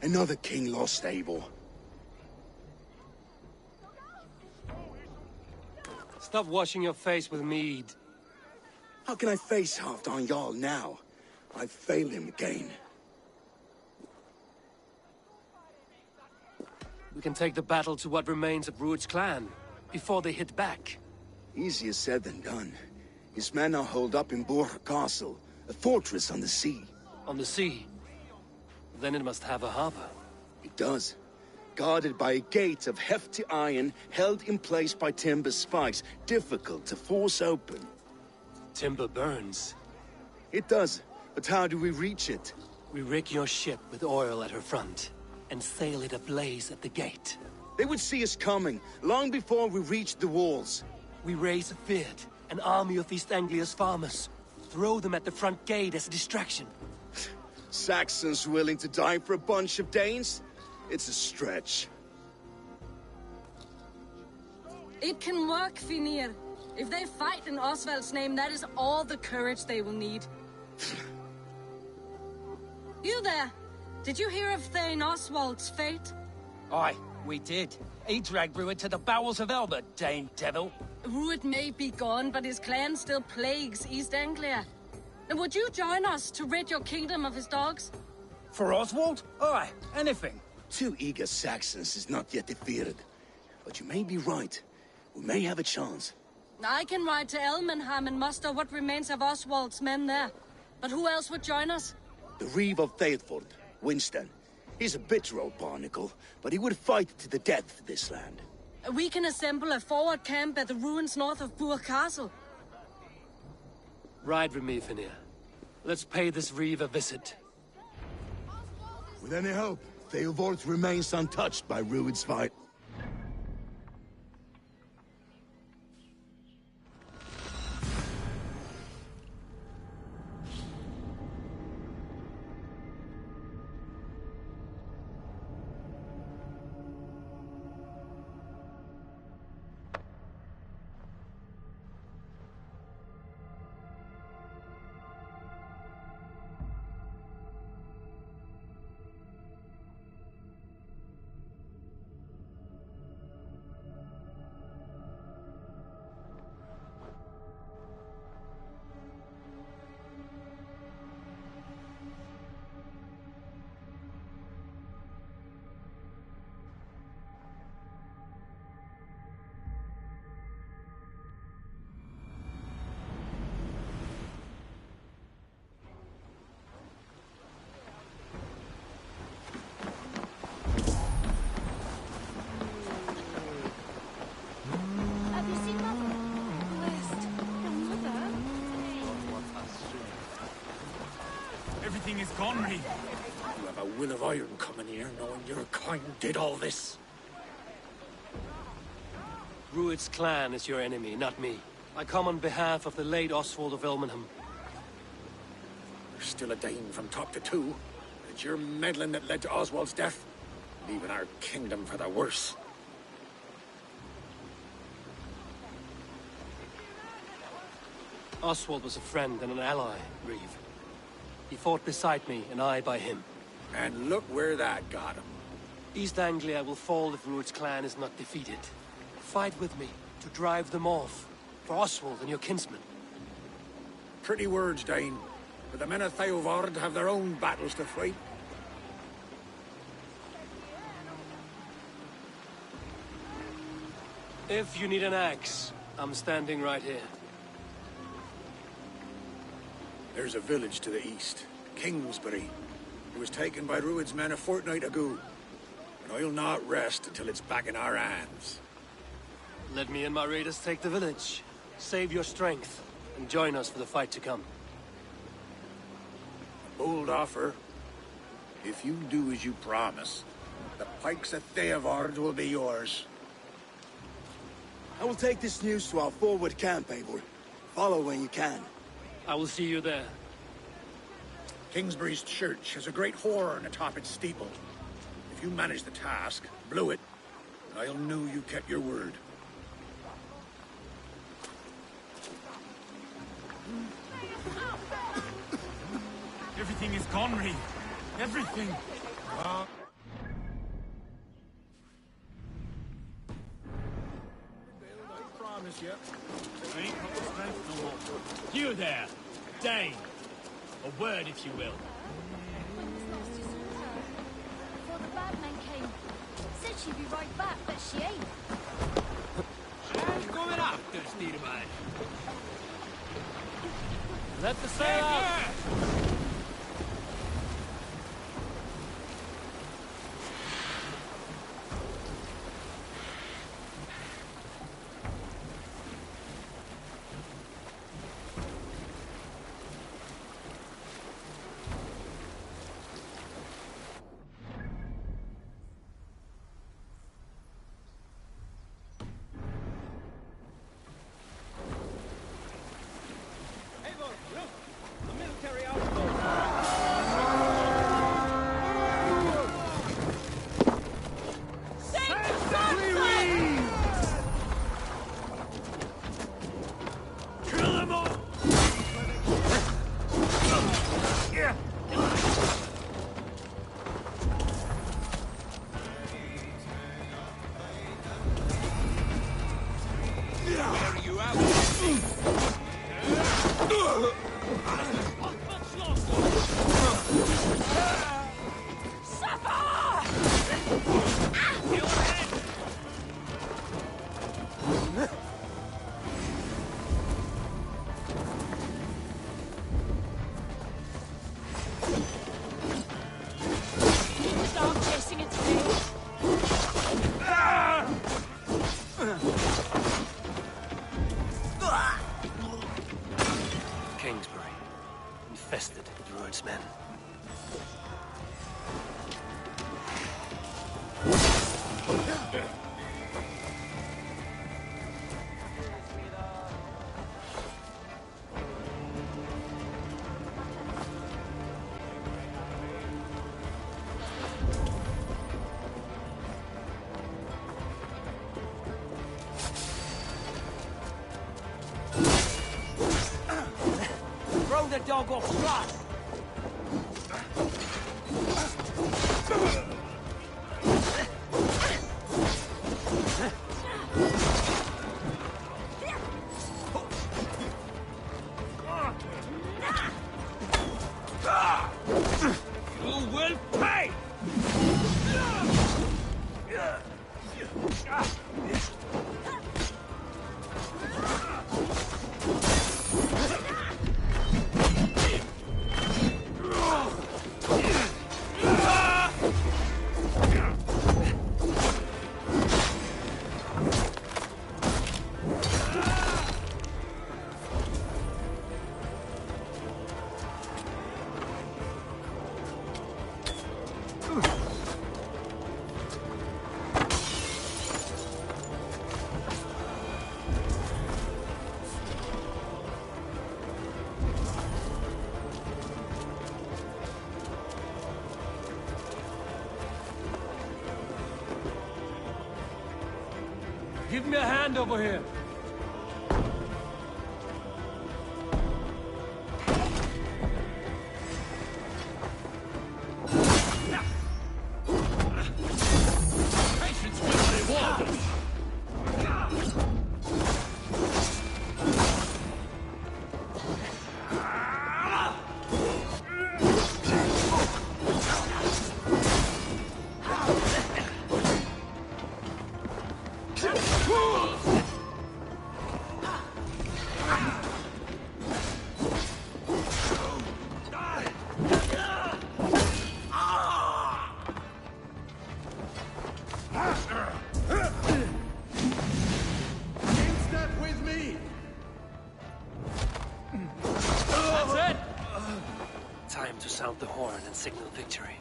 Another king lost, Abel. Stop washing your face with mead. How can I face Halfdan Jarl now? I've failed him again. We can take the battle to what remains of Rued's clan, before they hit back. Easier said than done. His men are holed up in Borg Castle, a fortress on the sea. On the sea? Then it must have a harbor. It does. Guarded by a gate of hefty iron, held in place by timber spikes, difficult to force open. Timber burns. It does, but how do we reach it? We rig your ship with oil at her front, and sail it ablaze at the gate. They would see us coming, long before we reach the walls. We raise a beard, an army of East Anglia's farmers. Throw them at the front gate as a distraction. Saxons willing to die for a bunch of Danes? It's a stretch. It can work, Finir. If they fight in Oswald's name, that is all the courage they will need. You there! Did you hear of Thane Oswald's fate? Aye, we did. He dragged Rued to the bowels of Elbert, Dane devil. Rued may be gone, but his clan still plagues East Anglia. And would you join us to rid your kingdom of his dogs? For Oswald? Aye, anything. 2 eager Saxons is not yet defeated. But you may be right. We may have a chance. I can ride to Elmenham and muster what remains of Oswald's men there. But who else would join us? The Reeve of Thetford, Winston. He's a bitter old barnacle, but he would fight to the death for this land. We can assemble a forward camp at the ruins north of Burg Castle. Ride with me, Finir. Let's pay this Reeve a visit. With any hope, Theodort remains untouched by Rued's fight. gone me. You have a will of iron coming here, knowing your kind did all this. Rued's clan is your enemy, not me. I come on behalf of the late Oswald of Elmenham. There's still a Dane from top to two. It's your meddling that led to Oswald's death, leaving our kingdom for the worse. Oswald was a friend and an ally, Reeve. He fought beside me, and I by him. And look where that got him. East Anglia will fall if Rued's clan is not defeated. Fight with me, to drive them off. For Oswald and your kinsmen. Pretty words, Dane. But the men of Theovard have their own battles to fight. If you need an axe, I'm standing right here. There's a village to the east, Kingsbury. It was taken by Rued's men a fortnight ago. And I'll not rest until it's back in our hands. Let me and my raiders take the village. Save your strength, and join us for the fight to come. A bold offer. If you do as you promise, the pikes of Theovard will be yours. I will take this news to our forward camp, Eivor. Follow when you can. I will see you there. Kingsbury's church has a great horn atop its steeple. If you manage the task, blew it, I'll know you kept your word. Everything is gone, Reeve. Everything. Promise you. I ain't got the strength no more. You there, Dane. A word, if you will. Before the bad men came. Said she'd be right back, but she ain't. She's coming after, Steerman. Let the sail out! The dog off track. You will pay! Give me a hand over here. Patience with the reward. Time to sound the horn and signal victory.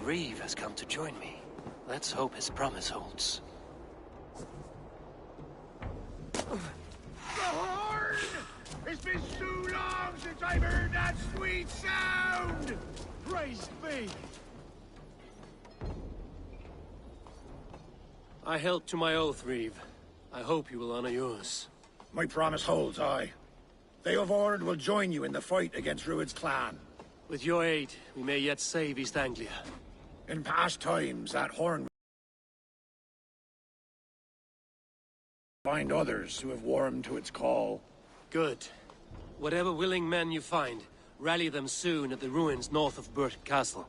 Reeve has come to join me. Let's hope his promise holds. The horn! It's been too long since I've heard that sweet sound! Praise be! I held to my oath, Reeve. I hope you will honor yours. My promise holds, aye. They of Ord will join you in the fight against Rued's clan. With your aid, we may yet save East Anglia. In past times, that horn find others who have warmed to its call. Good. Whatever willing men you find, rally them soon at the ruins north of Burt Castle.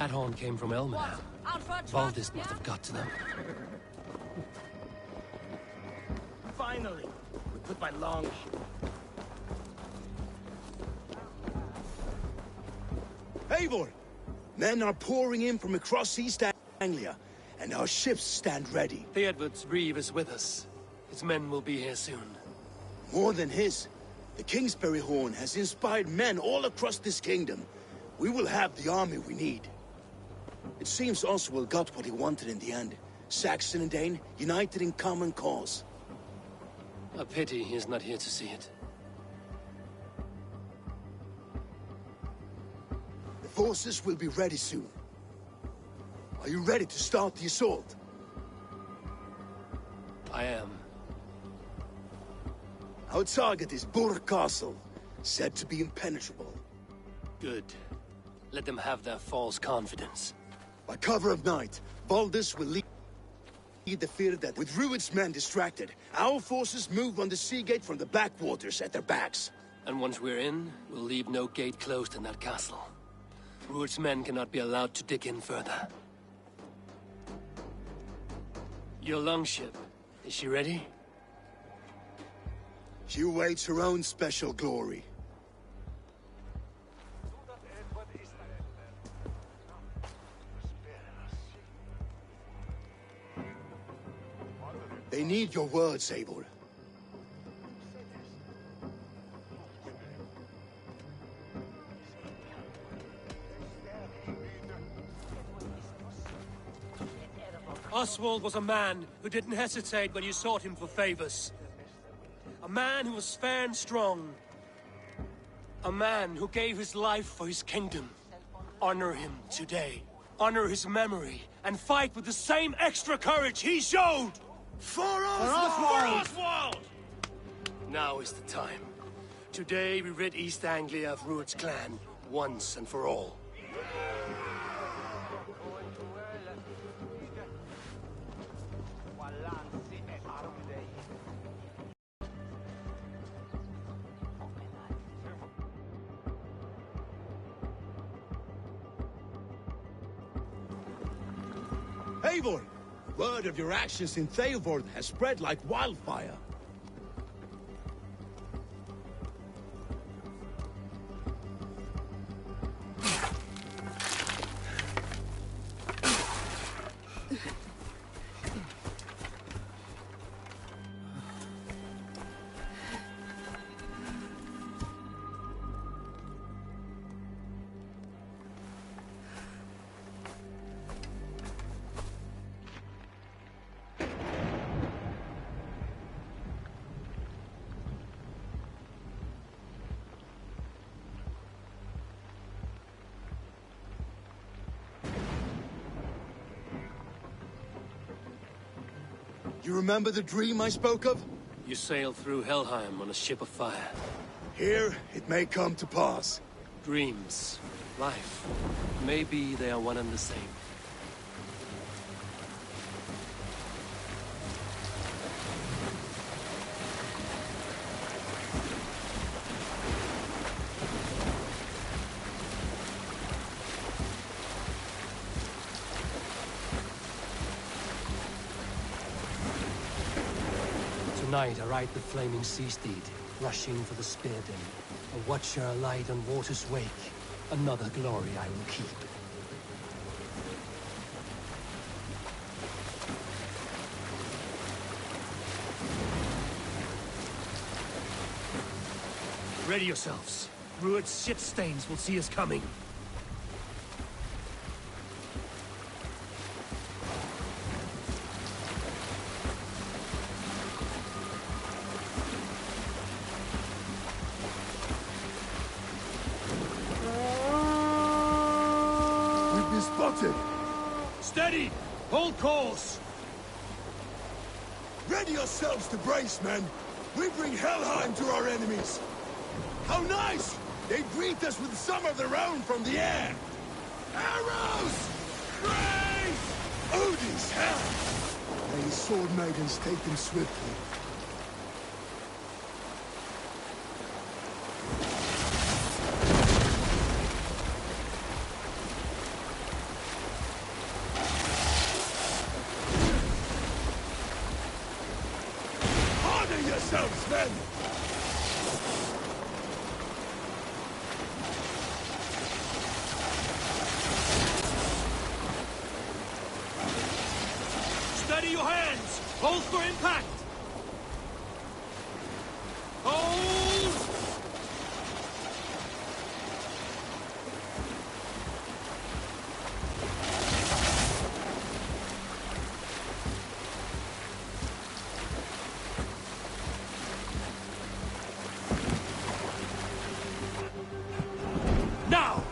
That horn came from Elmer. Valdis must have got to them. Finally, we put my longship. Eivor! Men are pouring in from across East Anglia, and our ships stand ready. Theodward's Reeve is with us. His men will be here soon. More than his. The Kingsbury Horn has inspired men all across this kingdom. We will have the army we need. It seems Oswald got what he wanted in the end. Saxon and Dane, united in common cause. A pity he is not here to see it. The forces will be ready soon. Are you ready to start the assault? I am. Our target is Burg Castle, said to be impenetrable. Good. Let them have their false confidence. By cover of night, Valdis will lead the fear that with Rued's men distracted, our forces move on the sea gate from the backwaters at their backs. And once we're in, we'll leave no gate closed in that castle. Rued's men cannot be allowed to dig in further. Your longship, is she ready? She awaits her own special glory. They need your words, Eivor. Oswald was a man who didn't hesitate when you sought him for favors. A man who was fair and strong. A man who gave his life for his kingdom. Honor him today. Honor his memory, and fight with the same extra courage he showed! For Oswald! For Oswald! Now is the time. Today we rid East Anglia of Rued's clan, once and for all. Eivor! Word of your actions in Theodward has spread like wildfire. You remember the dream I spoke of? You sailed through Helheim on a ship of fire. Here, it may come to pass. Dreams, life, maybe they are one and the same. Tonight I ride the flaming sea steed, rushing for the spear den. A watcher alight on water's wake. Another glory I will keep. Ready yourselves. Rued's shit stains will see us coming. Steady! Hold course! Ready yourselves to brace, men! We bring Helheim to our enemies! How nice! They greet us with some of their own from the air! Arrows! Praise! Odin's hell! May his sword maidens take them swiftly. Steady your hands! Hold for impact! Hold! Now!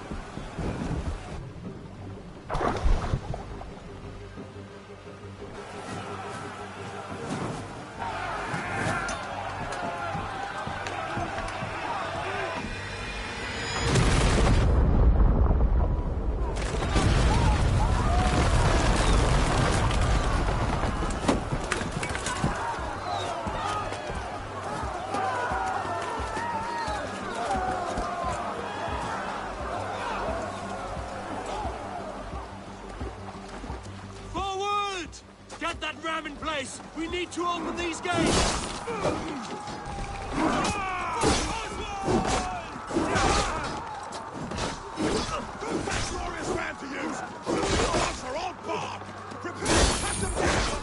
Forward! Get that ram in place! We need to open these gates! That's glorious ram to use! The dogs are all barred! Prepare to cut them down!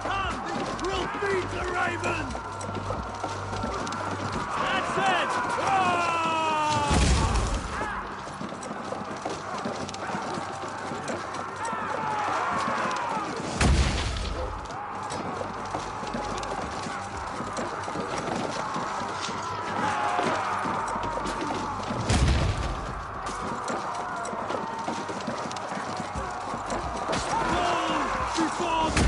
Come! We'll beat the Raven! That's it! Before me!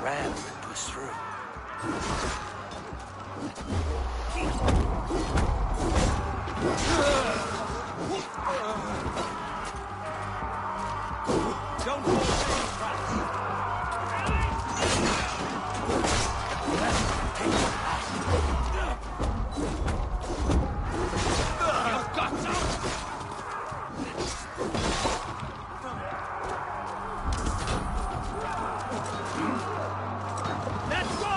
Ram push through. Don't fall into these traps! You've got some! Let's go!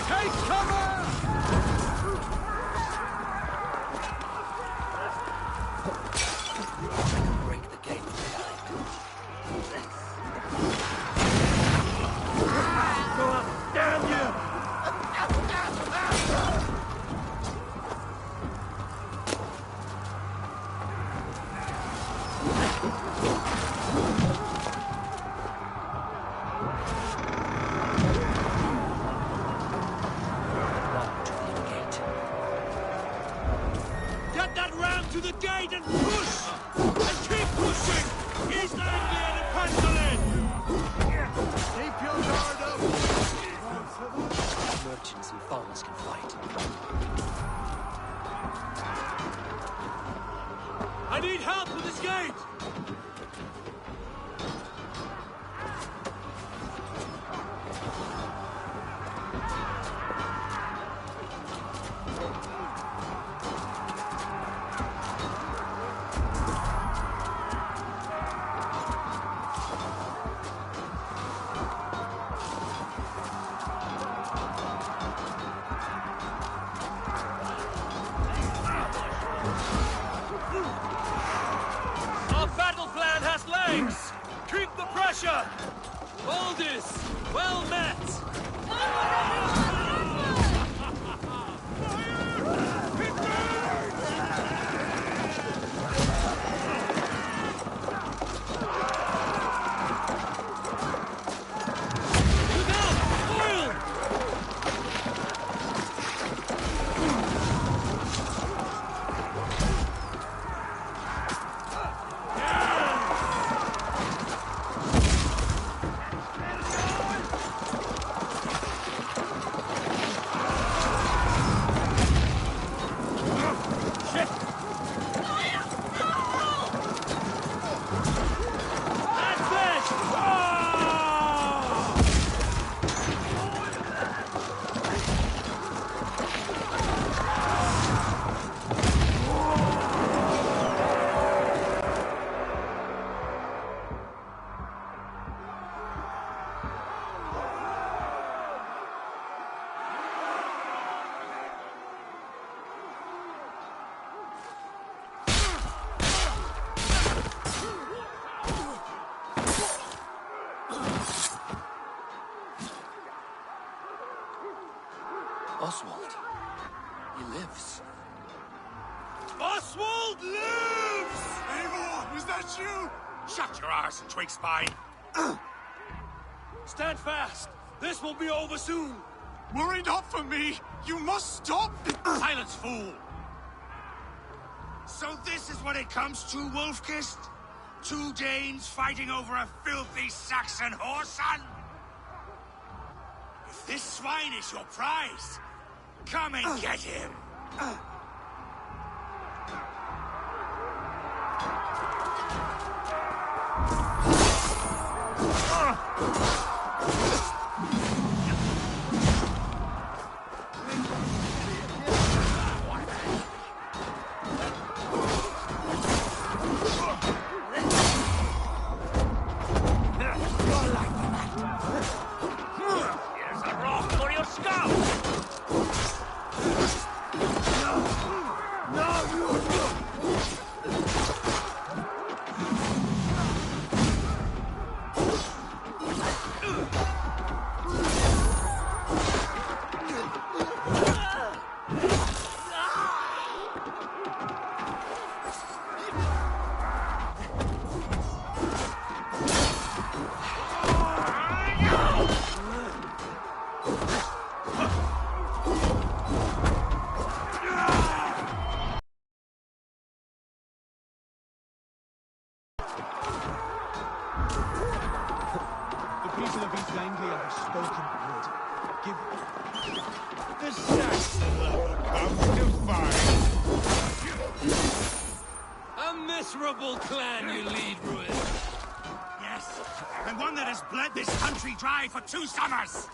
Take cover! Break the gate from behind. Go up! Damn you! Get that ram to the gate and push! And keep pushing! East Anglia to Pendolin! Keep your guard up! Merchants and farmers can fight. I need help with this gate! Our battle plan has legs! Keep the pressure! Aldis, well met! Look out! Oil! Oswald. He lives. Oswald lives! Eivor, is that you? Shut your arse and twig spine. Stand fast! This will be over soon! Worry not for me! You must stop! Silence, fool! So this is what it comes to, Wolfkist? 2 Danes fighting over a filthy Saxon whoreson? If this swine is your prize, come and get him! Here's a rock for your skull! The people of East Anglia have spoken, Lord. Give... The Saxon lover comes to fight! A miserable clan you lead, Ruin. Yes, and one that has bled this country dry for 2 summers!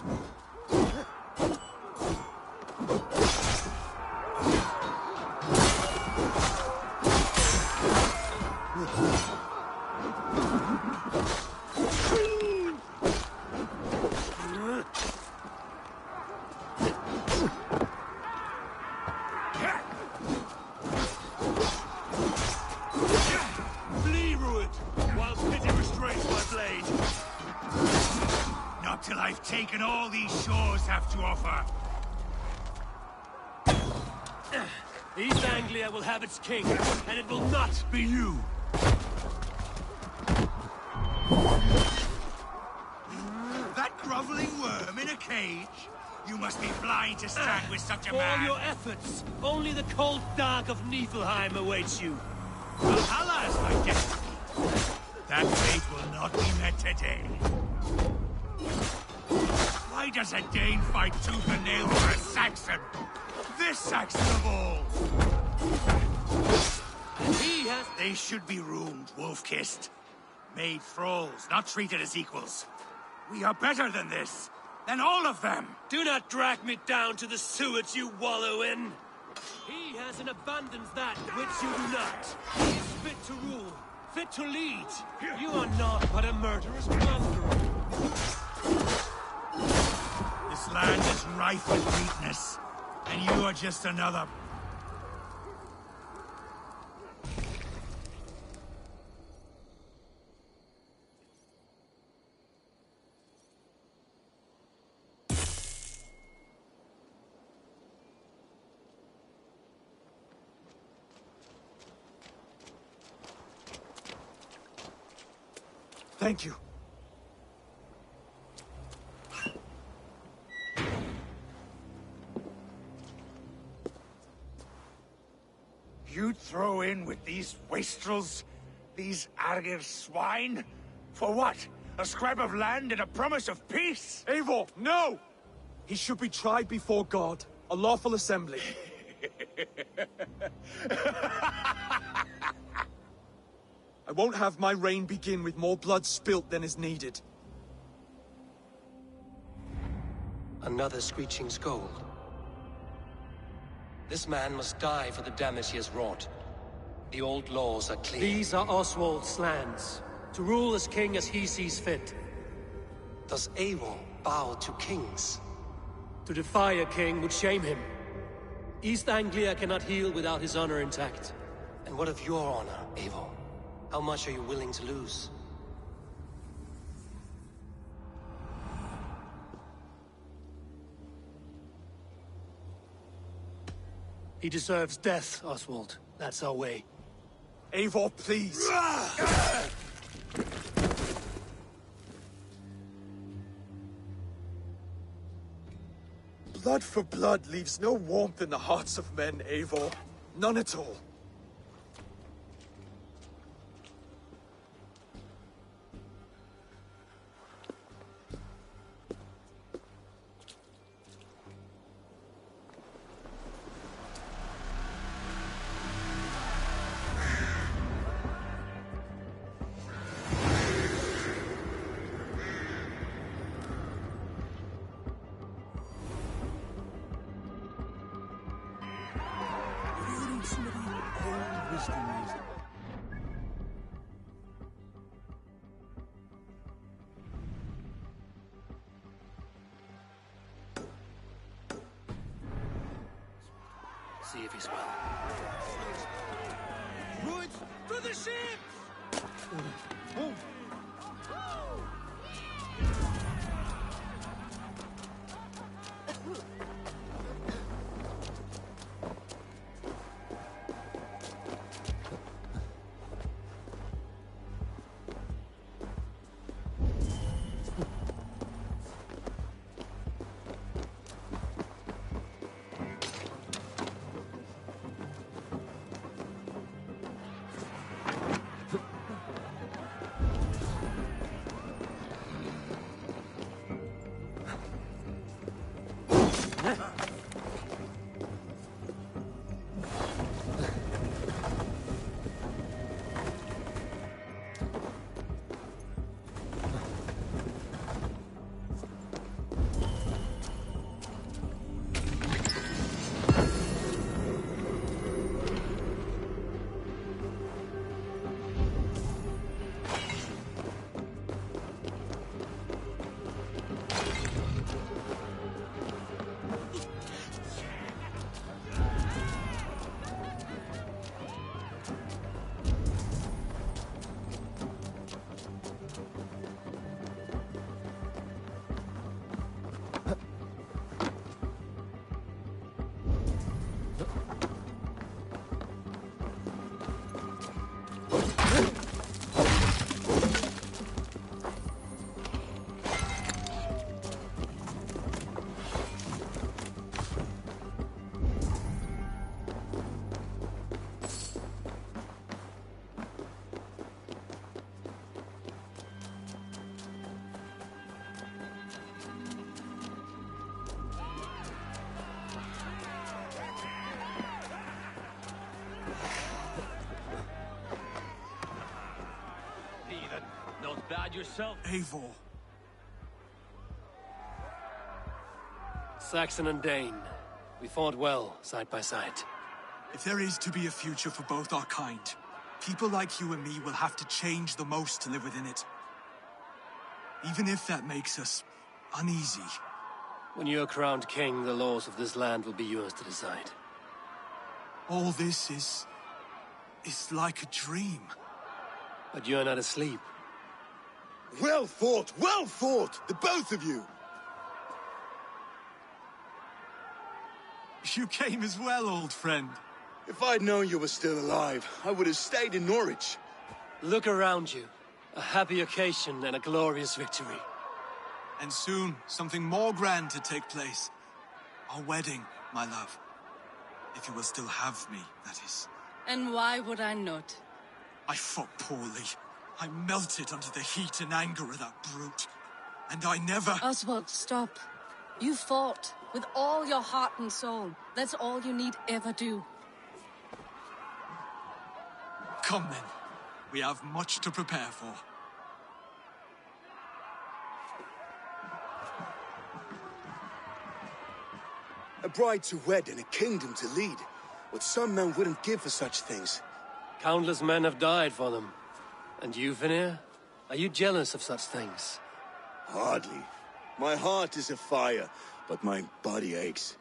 Flee, Ruin, while pity restrains my blade. Not till I've taken all these shores have to offer. East Anglia will have its king, and it will not be you. That groveling worm in a cage? You must be blind to stand with such a For man. all your efforts, only the cold dark of Niflheim awaits you. Valhalla is my destiny. That fate will not be met today. Why does a Dane fight tooth and nail for a Saxon? This Saxon of all! He has... They should be ruined, Wolf-kissed. Made thralls, not treated as equals. We are better than this. Than all of them. Do not drag me down to the sewage you wallow in. He has in abundance that which you do not. He is fit to rule, fit to lead. You are not but a murderous plunderer. This land is rife with weakness, and you are just another. Thank you. You'd throw in with these wastrels? These Argir swine? For what? A scrap of land and a promise of peace? Eivor, no! He should be tried before God, a lawful assembly. I won't have my reign begin with more blood spilt than is needed. Another screeching scold. This man must die for the damage he has wrought. The old laws are clear. These are Oswald's lands, to rule as king as he sees fit. Does Eivor bow to kings? To defy a king would shame him. East Anglia cannot heal without his honor intact. And what of your honor, Eivor? How much are you willing to lose? He deserves death, Oswald. That's our way. Eivor, please! Blood for blood leaves no warmth in the hearts of men, Eivor. None at all. See if he's well. Ruins to the ships! Not bad yourself. Eivor. Saxon and Dane. We fought well, side by side. If there is to be a future for both our kind, people like you and me will have to change the most to live within it. Even if that makes us uneasy. When you're crowned king, the laws of this land will be yours to decide. All this is like a dream. But you're not asleep. Well fought, the both of you! You came as well, old friend. If I'd known you were still alive, I would have stayed in Norwich. Look around you. A happy occasion and a glorious victory. And soon, something more grand to take place. Our wedding, my love. If you will still have me, that is. And why would I not? I fought poorly. I melted under the heat and anger of that brute. And I never... Oswald, stop. You fought with all your heart and soul. That's all you need ever do. Come then. We have much to prepare for. A bride to wed and a kingdom to lead. What some men wouldn't give for such things. Countless men have died for them. And you, Vanir? Are you jealous of such things? Hardly. My heart is afire, but my body aches.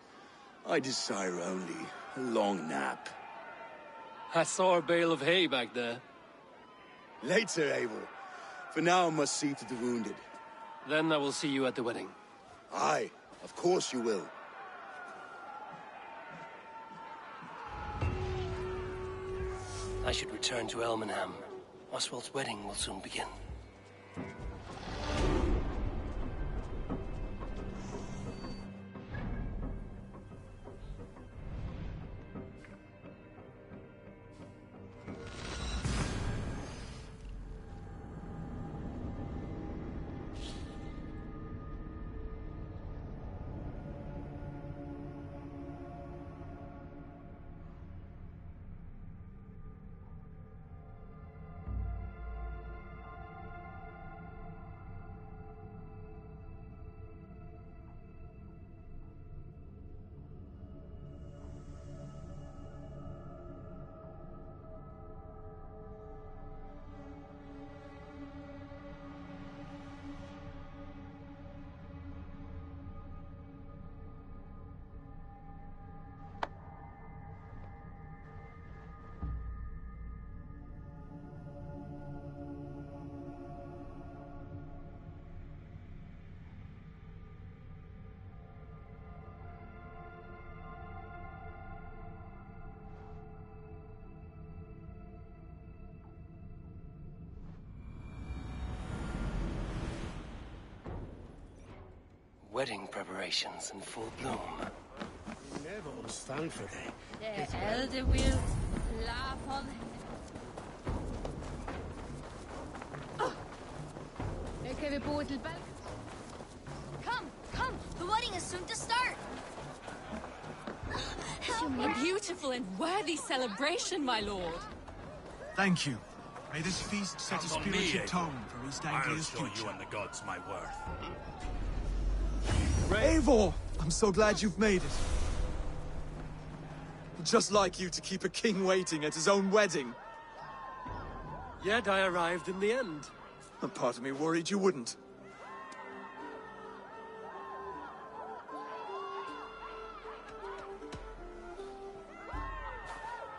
I desire only a long nap. I saw a bale of hay back there. Later, Eivor. For now I must see to the wounded. Then I will see you at the wedding. Aye, of course you will. should return to Elmenham. Oswald's wedding will soon begin. Wedding preparations in full bloom. Neville's thankfully. The elder will laugh on him. Come, come! The wedding is soon to start! A beautiful and worthy celebration, my lord. Thank you. May this feast set a spiritual tone for East Anglia's future. I'll show you and the gods my worth. Eivor! I'm so glad you've made it. Just like you to keep a king waiting at his own wedding. Yet I arrived in the end. A part of me worried you wouldn't.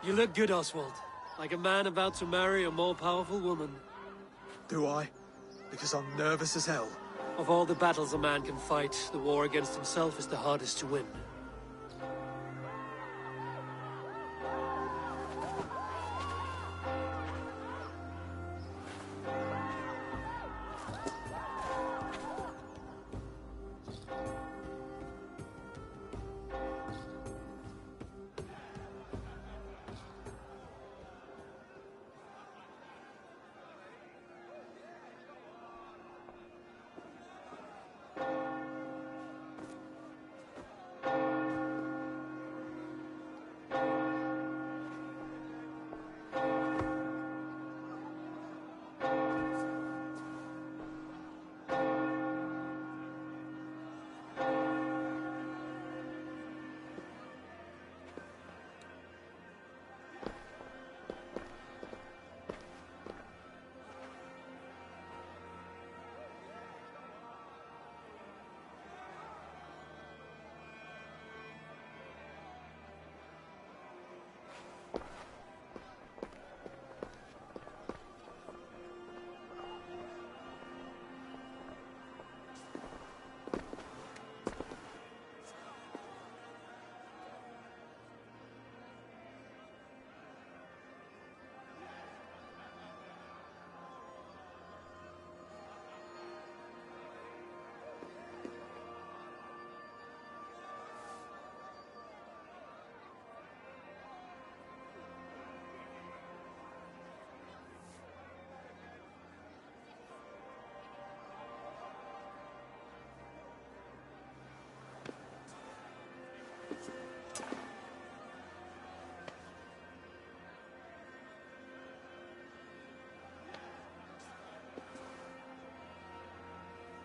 You look good, Oswald. Like a man about to marry a more powerful woman. Do I? Because I'm nervous as hell. Of all the battles a man can fight, the war against himself is the hardest to win.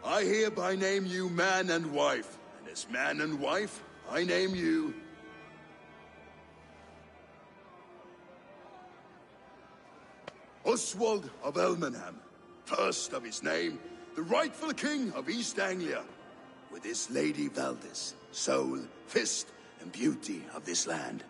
I hereby name you man and wife, and as man and wife, I name you... Oswald of Elmenham, first of his name, the rightful king of East Anglia, with his lady Valdis, soul, fist, and beauty of this land.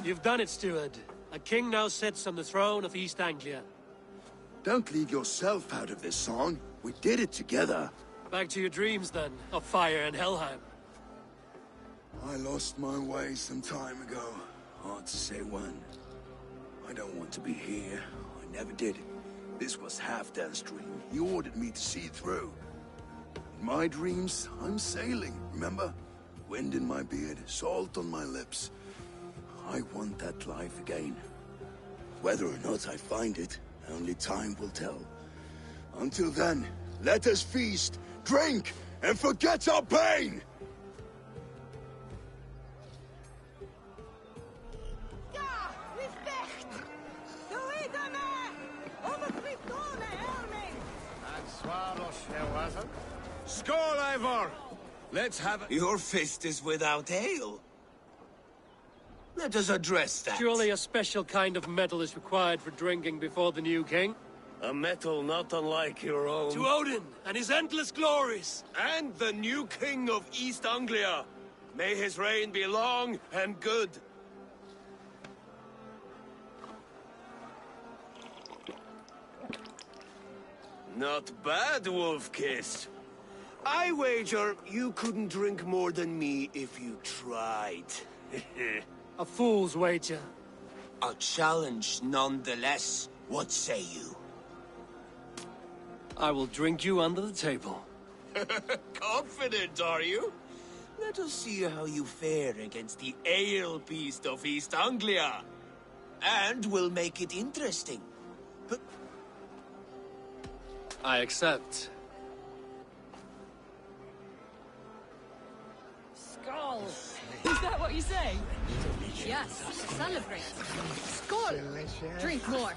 You've done it, steward. A king now sits on the throne of East Anglia. Don't leave yourself out of this song. We did it together. Back to your dreams, then, of fire and Helheim. I lost my way some time ago. Hard to say when. I don't want to be here. I never did. This was Halfdan's dream. He ordered me to see through. In my dreams, I'm sailing, remember? Wind in my beard, salt on my lips. I want that life again. Whether or not I find it, only time will tell. Until then, let us feast, drink, and forget our pain! Skål, Eivor! Let's have it. Your fist is without ale. Let us address that. Surely a special kind of metal is required for drinking before the new king? A metal not unlike your own. To Odin and his endless glories! And the new king of East Anglia. May his reign be long and good. Not bad, Wolf-Kiss. I wager you couldn't drink more than me if you tried. A fool's wager. A challenge nonetheless. What say you? I will drink you under the table. Confident, are you? Let us see how you fare against the ale beast of East Anglia. And we'll make it interesting. But I accept. Skull! Is that what you say? Yes, celebrate. Skull! Drink more.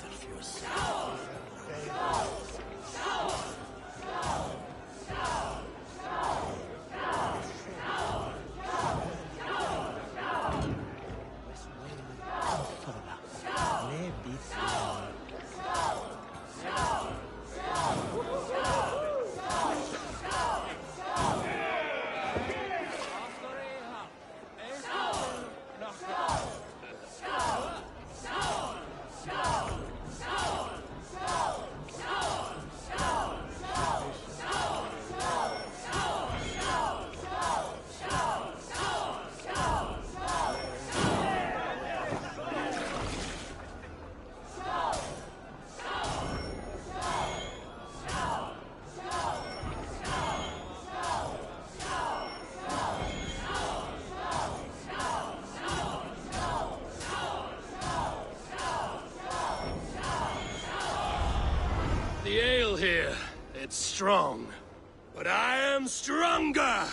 The ale here, it's strong. But I am stronger!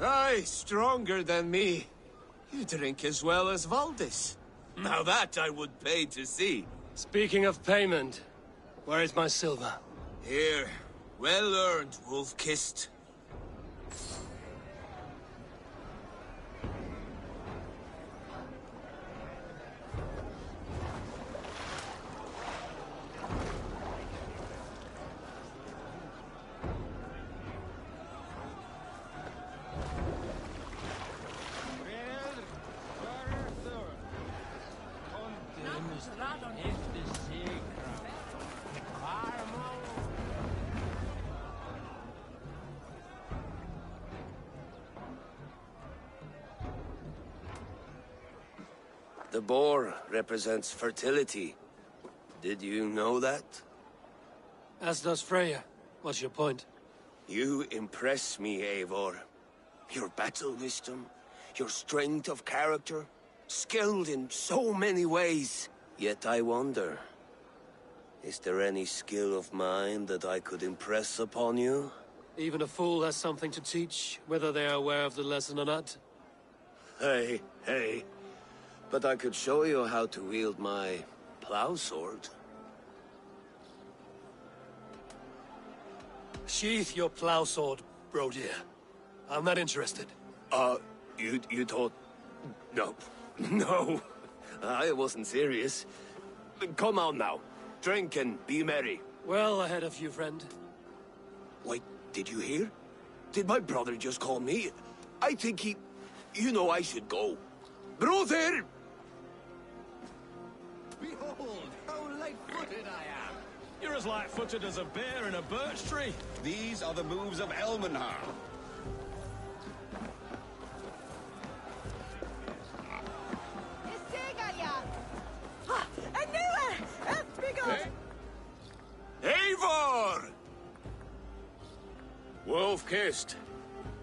Aye, stronger than me. You drink as well as Valdis. Now that I would pay to see. Speaking of payment, where is my silver? Here, well earned, Wolf-Kissed. The boar represents fertility. Did you know that? As does Freya. What's your point? You impress me, Eivor. Your battle wisdom, your strength of character, skilled in so many ways. Yet I wonder, is there any skill of mine that I could impress upon you? Even a fool has something to teach, whether they are aware of the lesson or not. Hey. But I could show you how to wield my plow sword. Sheath your plow sword, bro dear. I'm not interested. You thought... No. No. I wasn't serious. Come on now. Drink and be merry. Well ahead of you, friend. Wait, did you hear? Did my brother just call me? I think he... You know I should go. Brother! Behold, how light-footed I am! You're as light-footed as a bear in a birch tree. These are the moves of Elmenhar. Eivor! Wolf-kissed,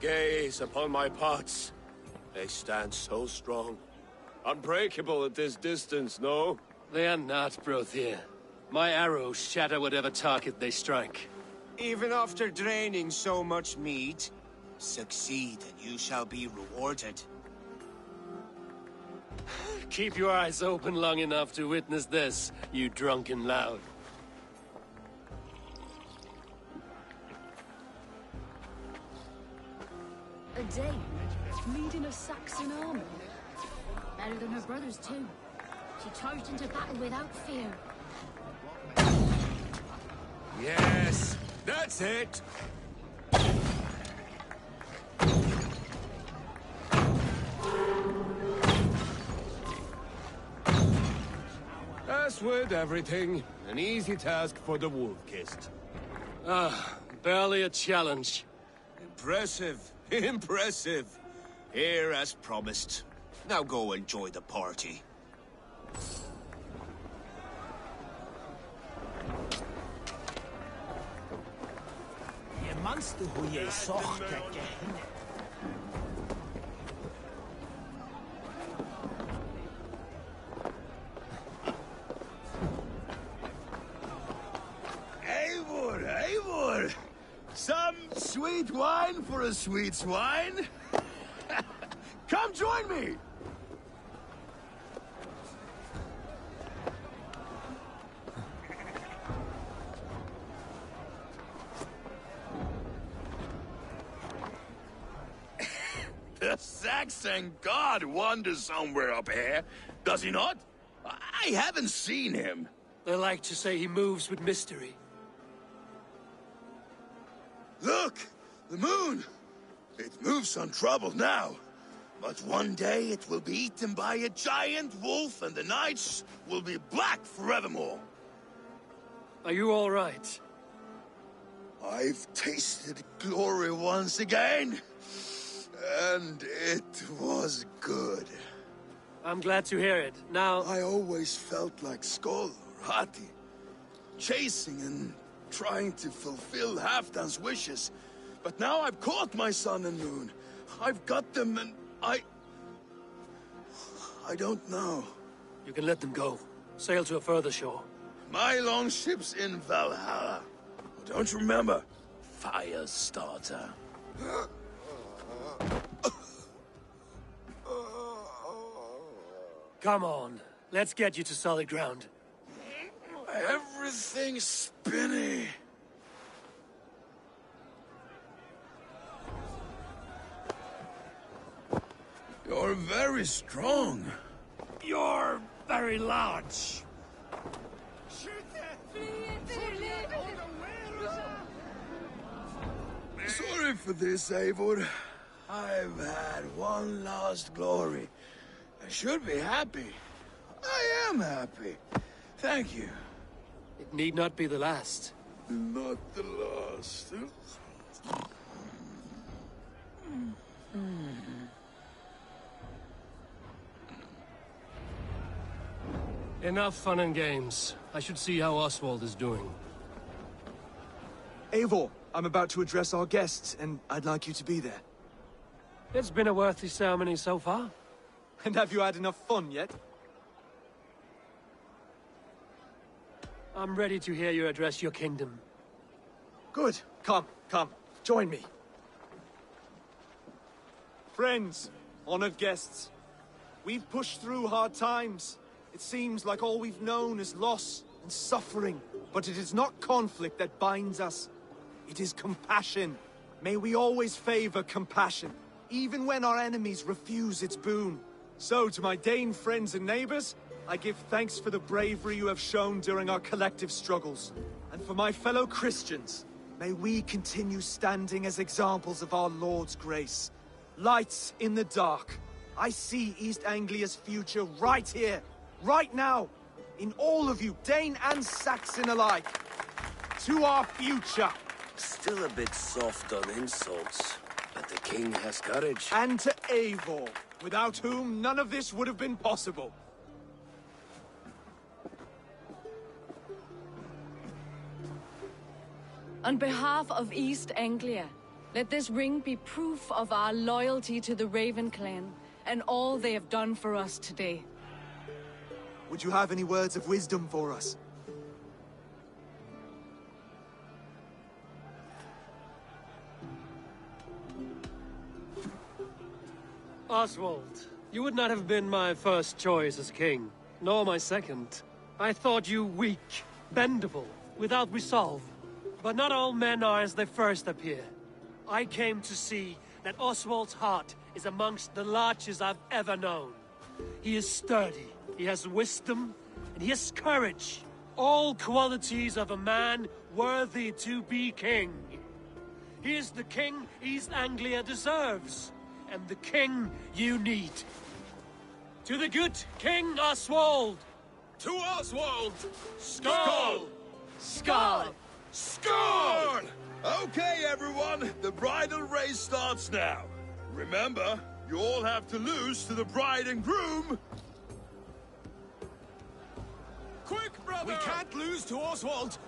gaze upon my pots. They stand so strong. Unbreakable at this distance, no? They are not, Brothier. My arrows shatter whatever target they strike. Even after draining so much meat, succeed and you shall be rewarded. Keep your eyes open long enough to witness this, you drunken lout. A Dane, leading a Saxon army. Better than her brothers too. She charged into battle without fear. Yes, that's it! As with everything, an easy task for the wolf-kissed. Ah, barely a challenge. Impressive, impressive. Here as promised. Now go enjoy the party. Je manste hoe je zocht again. Eivor! Some sweet wine for a sweet swine? Come join me! The Saxon god wanders somewhere up here, does he not? I haven't seen him. They like to say he moves with mystery. Look! The moon! It moves untroubled now. But one day it will be eaten by a giant wolf and the nights will be black forevermore. Are you all right? I've tasted glory once again. And it was good. I'm glad to hear it. Now... I always felt like Skoll or Hati. Chasing and trying to fulfill Halfdan's wishes. But now I've caught my sun and moon. I've got them and I don't know. You can let them go. Sail to a further shore. My longship's in Valhalla. Don't you remember? Firestarter. Come on. Let's get you to solid ground. Everything's spinny. You're very strong. You're very large. Sorry for this, Eivor. I've had one last glory. I should be happy. I am happy. Thank you. It need not be the last. Not the last. Enough fun and games. I should see how Oswald is doing. Eivor, I'm about to address our guests, and I'd like you to be there. It's been a worthy ceremony so far. And have you had enough fun yet? I'm ready to hear you address your kingdom. Good. Come, join me. Friends, honored guests, we've pushed through hard times. It seems like all we've known is loss and suffering. But it is not conflict that binds us. It is compassion. May we always favor compassion, even when our enemies refuse its boon. So, to my Dane friends and neighbors, I give thanks for the bravery you have shown during our collective struggles. And for my fellow Christians, may we continue standing as examples of our Lord's grace. Lights in the dark, I see East Anglia's future right here, right now, in all of you, Dane and Saxon alike. To our future. Still a bit soft on insults, but the king has courage. And to Eivor, without whom none of this would have been possible. On behalf of East Anglia, let this ring be proof of our loyalty to the Raven clan and all they have done for us today. Would you have any words of wisdom for us? Oswald, you would not have been my first choice as king, nor my second. I thought you weak, bendable, without resolve. But not all men are as they first appear. I came to see that Oswald's heart is amongst the largest I've ever known. He is sturdy, he has wisdom, and he has courage. All qualities of a man worthy to be king. He is the king East Anglia deserves, and the king you need. To the good King Oswald! To Oswald! Skull! Skull! Skull! Okay, everyone, the bridal race starts now. Remember, you all have to lose to the bride and groom. Quick, brother! We can't lose to Oswald!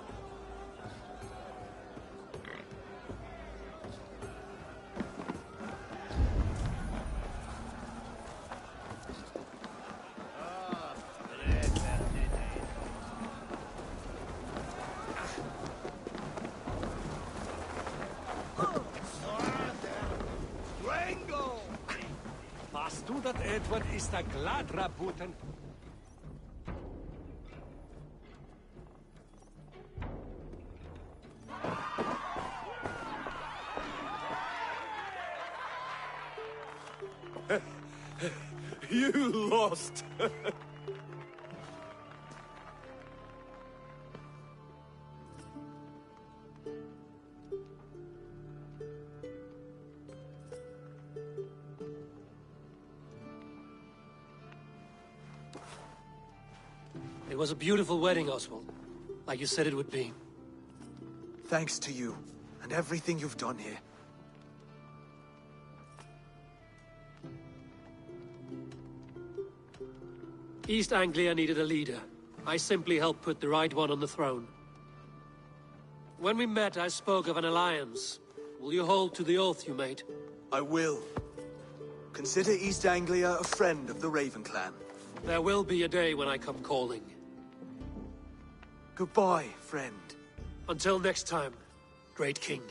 Hast du dat Edward is da glad rabuten? You lost! It was a beautiful wedding, Oswald. Like you said it would be. Thanks to you, and everything you've done here. East Anglia needed a leader. I simply helped put the right one on the throne. When we met, I spoke of an alliance. Will you hold to the oath you made? I will. Consider East Anglia a friend of the Raven clan. There will be a day when I come calling. Goodbye, friend. Until next time, great king.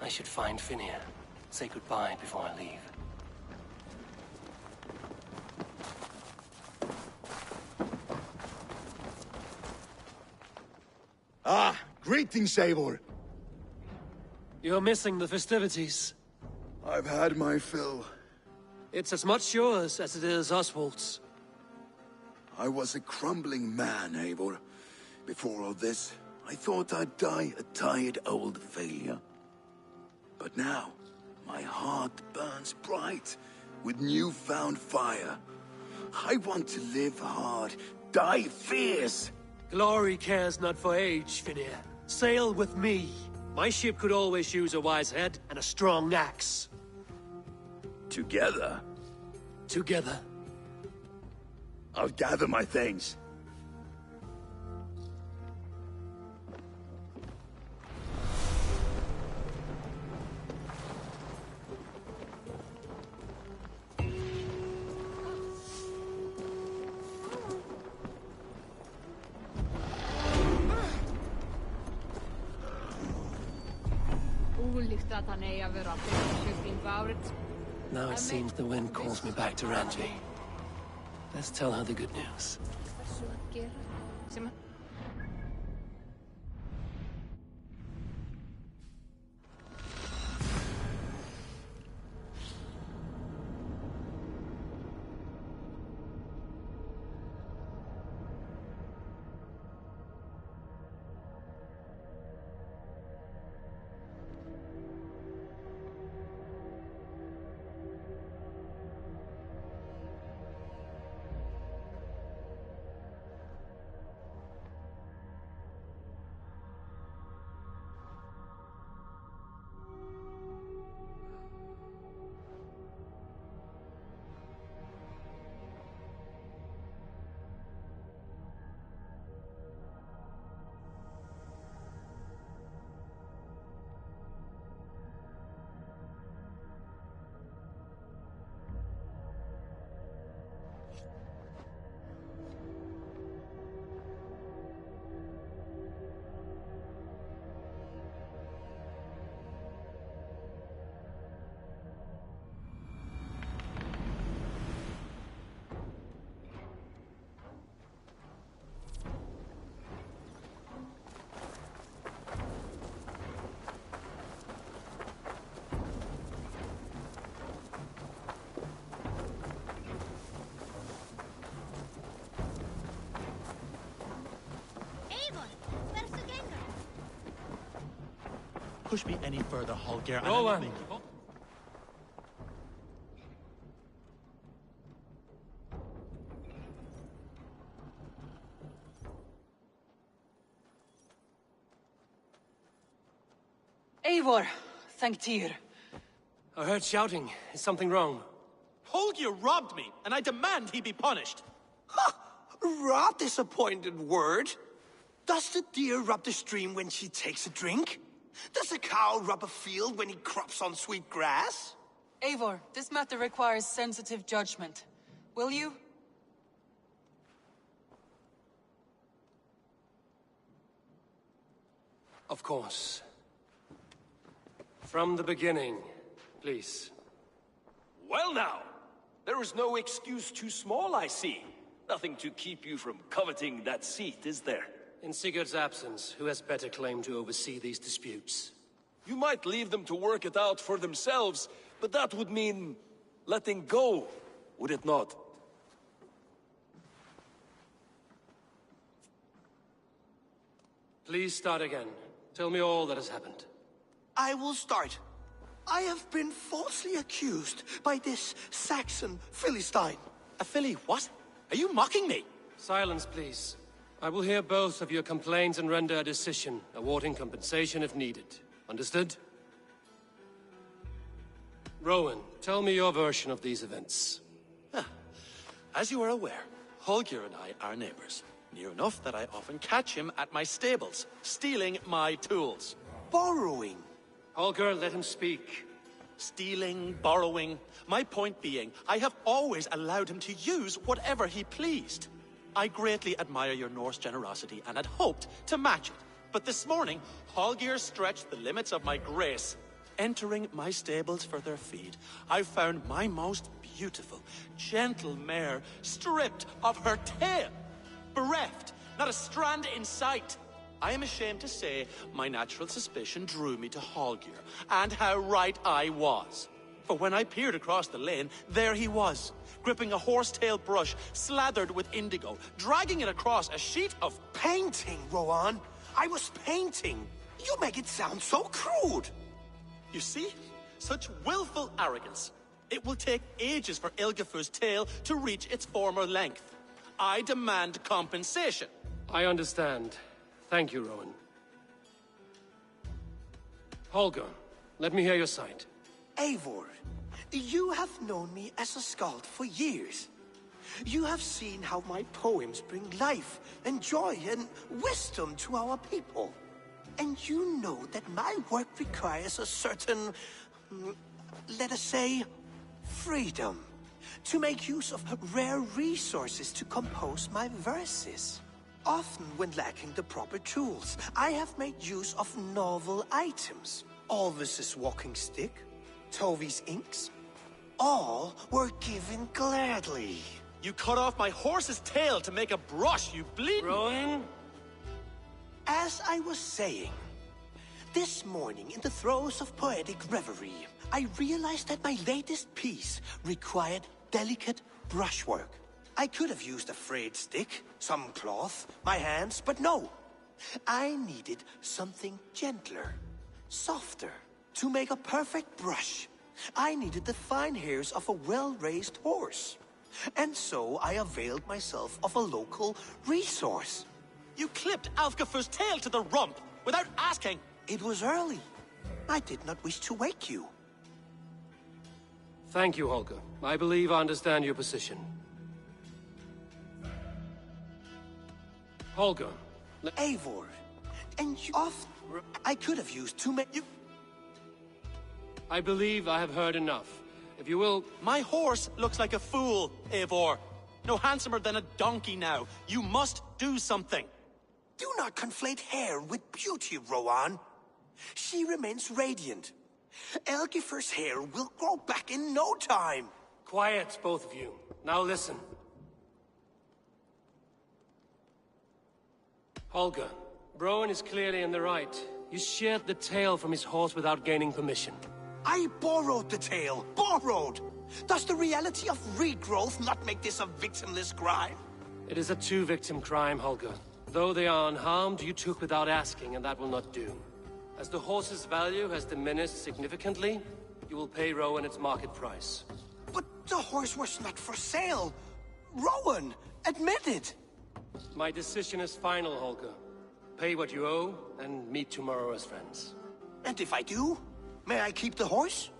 I should find Finir. Say goodbye before I leave. Ah, greetings, Eivor. You're missing the festivities. I've had my fill. It's as much yours as it is Oswald's. I was a crumbling man, Eivor. Before all this, I thought I'd die a tired old failure. But now, my heart burns bright with newfound fire. I want to live hard, die fierce. Glory cares not for age, Finir. Sail with me. My ship could always use a wise head and a strong axe. Together? Together. I'll gather my things. Now it seems the wind calls me back to Ranji. Let's tell her the good news. push me any further, Holger. and Rowan. I'll make you- Eivor, thank Tyr. I heard shouting. Is something wrong? Holger robbed me, and I demand he be punished. Rot disappointed word. Does the deer rub the stream when she takes a drink? Does a cow rub a field when he crops on sweet grass? Eivor, this matter requires sensitive judgment. Will you? Of course. From the beginning, please. Well now, there is no excuse too small, I see. Nothing to keep you from coveting that seat, is there? In Sigurd's absence, who has better claim to oversee these disputes? You might leave them to work it out for themselves, but that would mean letting go, would it not? Please start again. Tell me all that has happened. I will start. I have been falsely accused by this Saxon Philistine. A Philly what? Are you mocking me? Silence, please. I will hear both of your complaints and render a decision, awarding compensation if needed. Understood? Rowan, tell me your version of these events. As you are aware, Holger and I are neighbors. Near enough that I often catch him at my stables, stealing my tools. Borrowing. Holger, let him speak. Stealing, borrowing. My point being, I have always allowed him to use whatever he pleased. I greatly admire your Norse generosity and had hoped to match it. But this morning, Holger stretched the limits of my grace. Entering my stables for their feed, I found my most beautiful, gentle mare stripped of her tail. Bereft, not a strand in sight. I am ashamed to say my natural suspicion drew me to Holger, and how right I was. For when I peered across the lane, there he was, gripping a horsetail brush slathered with indigo, dragging it across a sheet of painting, Rowan. I was painting. You make it sound so crude. You see? Such willful arrogance. It will take ages for Ilgafur's tail to reach its former length. I demand compensation. I understand. Thank you, Rowan. Holger, let me hear your side. Eivor, you have known me as a skald for years. You have seen how my poems bring life and joy and wisdom to our people. And you know that my work requires a certain, let us say, freedom. To make use of rare resources to compose my verses. Often when lacking the proper tools, I have made use of novel items. Alvis's walking stick, Tovi's inks, all were given gladly. You cut off my horse's tail to make a brush, you bleeding... Rowan? As I was saying, this morning in the throes of poetic reverie, I realized that my latest piece required delicate brushwork. I could have used a frayed stick, some cloth, my hands, but no. I needed something gentler, softer. To make a perfect brush, I needed the fine hairs of a well-raised horse. And so I availed myself of a local resource. You clipped Alfgafur's tail to the rump without asking. It was early. I did not wish to wake you. Thank you, Holger. I believe I understand your position. Holger. Eivor, and you I could have used too many... I believe I have heard enough. If you will... My horse looks like a fool, Eivor. No handsomer than a donkey now. You must do something. Do not conflate hair with beauty, Rowan. She remains radiant. Elgifur's hair will grow back in no time. Quiet, both of you. Now listen. Holger, Rowan is clearly in the right. You sheared the tail from his horse without gaining permission. I borrowed the tail. Borrowed! Does the reality of regrowth not make this a victimless crime? It is a two-victim crime, Holger. Though they are unharmed, you took without asking, and that will not do. As the horse's value has diminished significantly, you will pay Rowan its market price. But the horse was not for sale. Rowan, admit it. My decision is final, Holger. Pay what you owe, and meet tomorrow as friends. And if I do, may I keep the horse?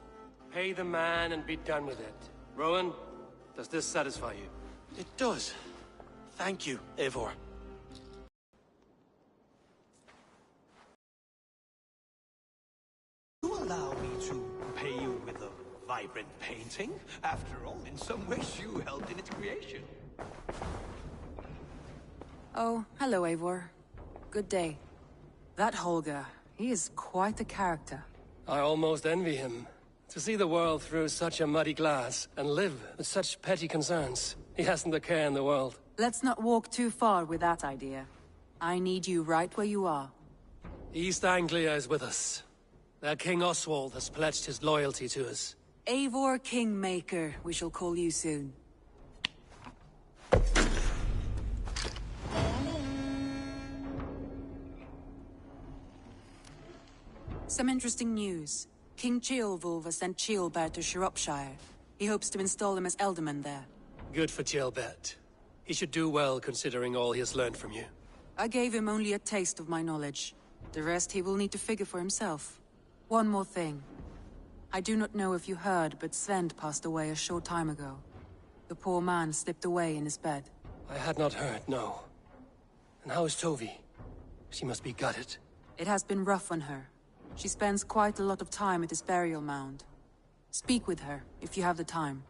Pay the man and be done with it. Rowan, does this satisfy you? It does. Thank you, Eivor. You allow me to pay you with a vibrant painting? After all, in some ways you helped in its creation. Oh, hello, Eivor. Good day. That Holger, he is quite a character. I almost envy him. To see the world through such a muddy glass, and live with such petty concerns. He hasn't a care in the world. Let's not walk too far with that idea. I need you right where you are. East Anglia is with us. Their King Oswald has pledged his loyalty to us. Eivor Kingmaker, we shall call you soon. Some interesting news. King Ceolwulf has sent Ceolbert to Shropshire. He hopes to install him as Elderman there. Good for Ceolbert. He should do well considering all he has learned from you. I gave him only a taste of my knowledge. The rest he will need to figure for himself. One more thing. I do not know if you heard, but Svend passed away a short time ago. The poor man slipped away in his bed. I had not heard, no. And how is Tovi? She must be gutted. It has been rough on her. She spends quite a lot of time at his burial mound. Speak with her, if you have the time.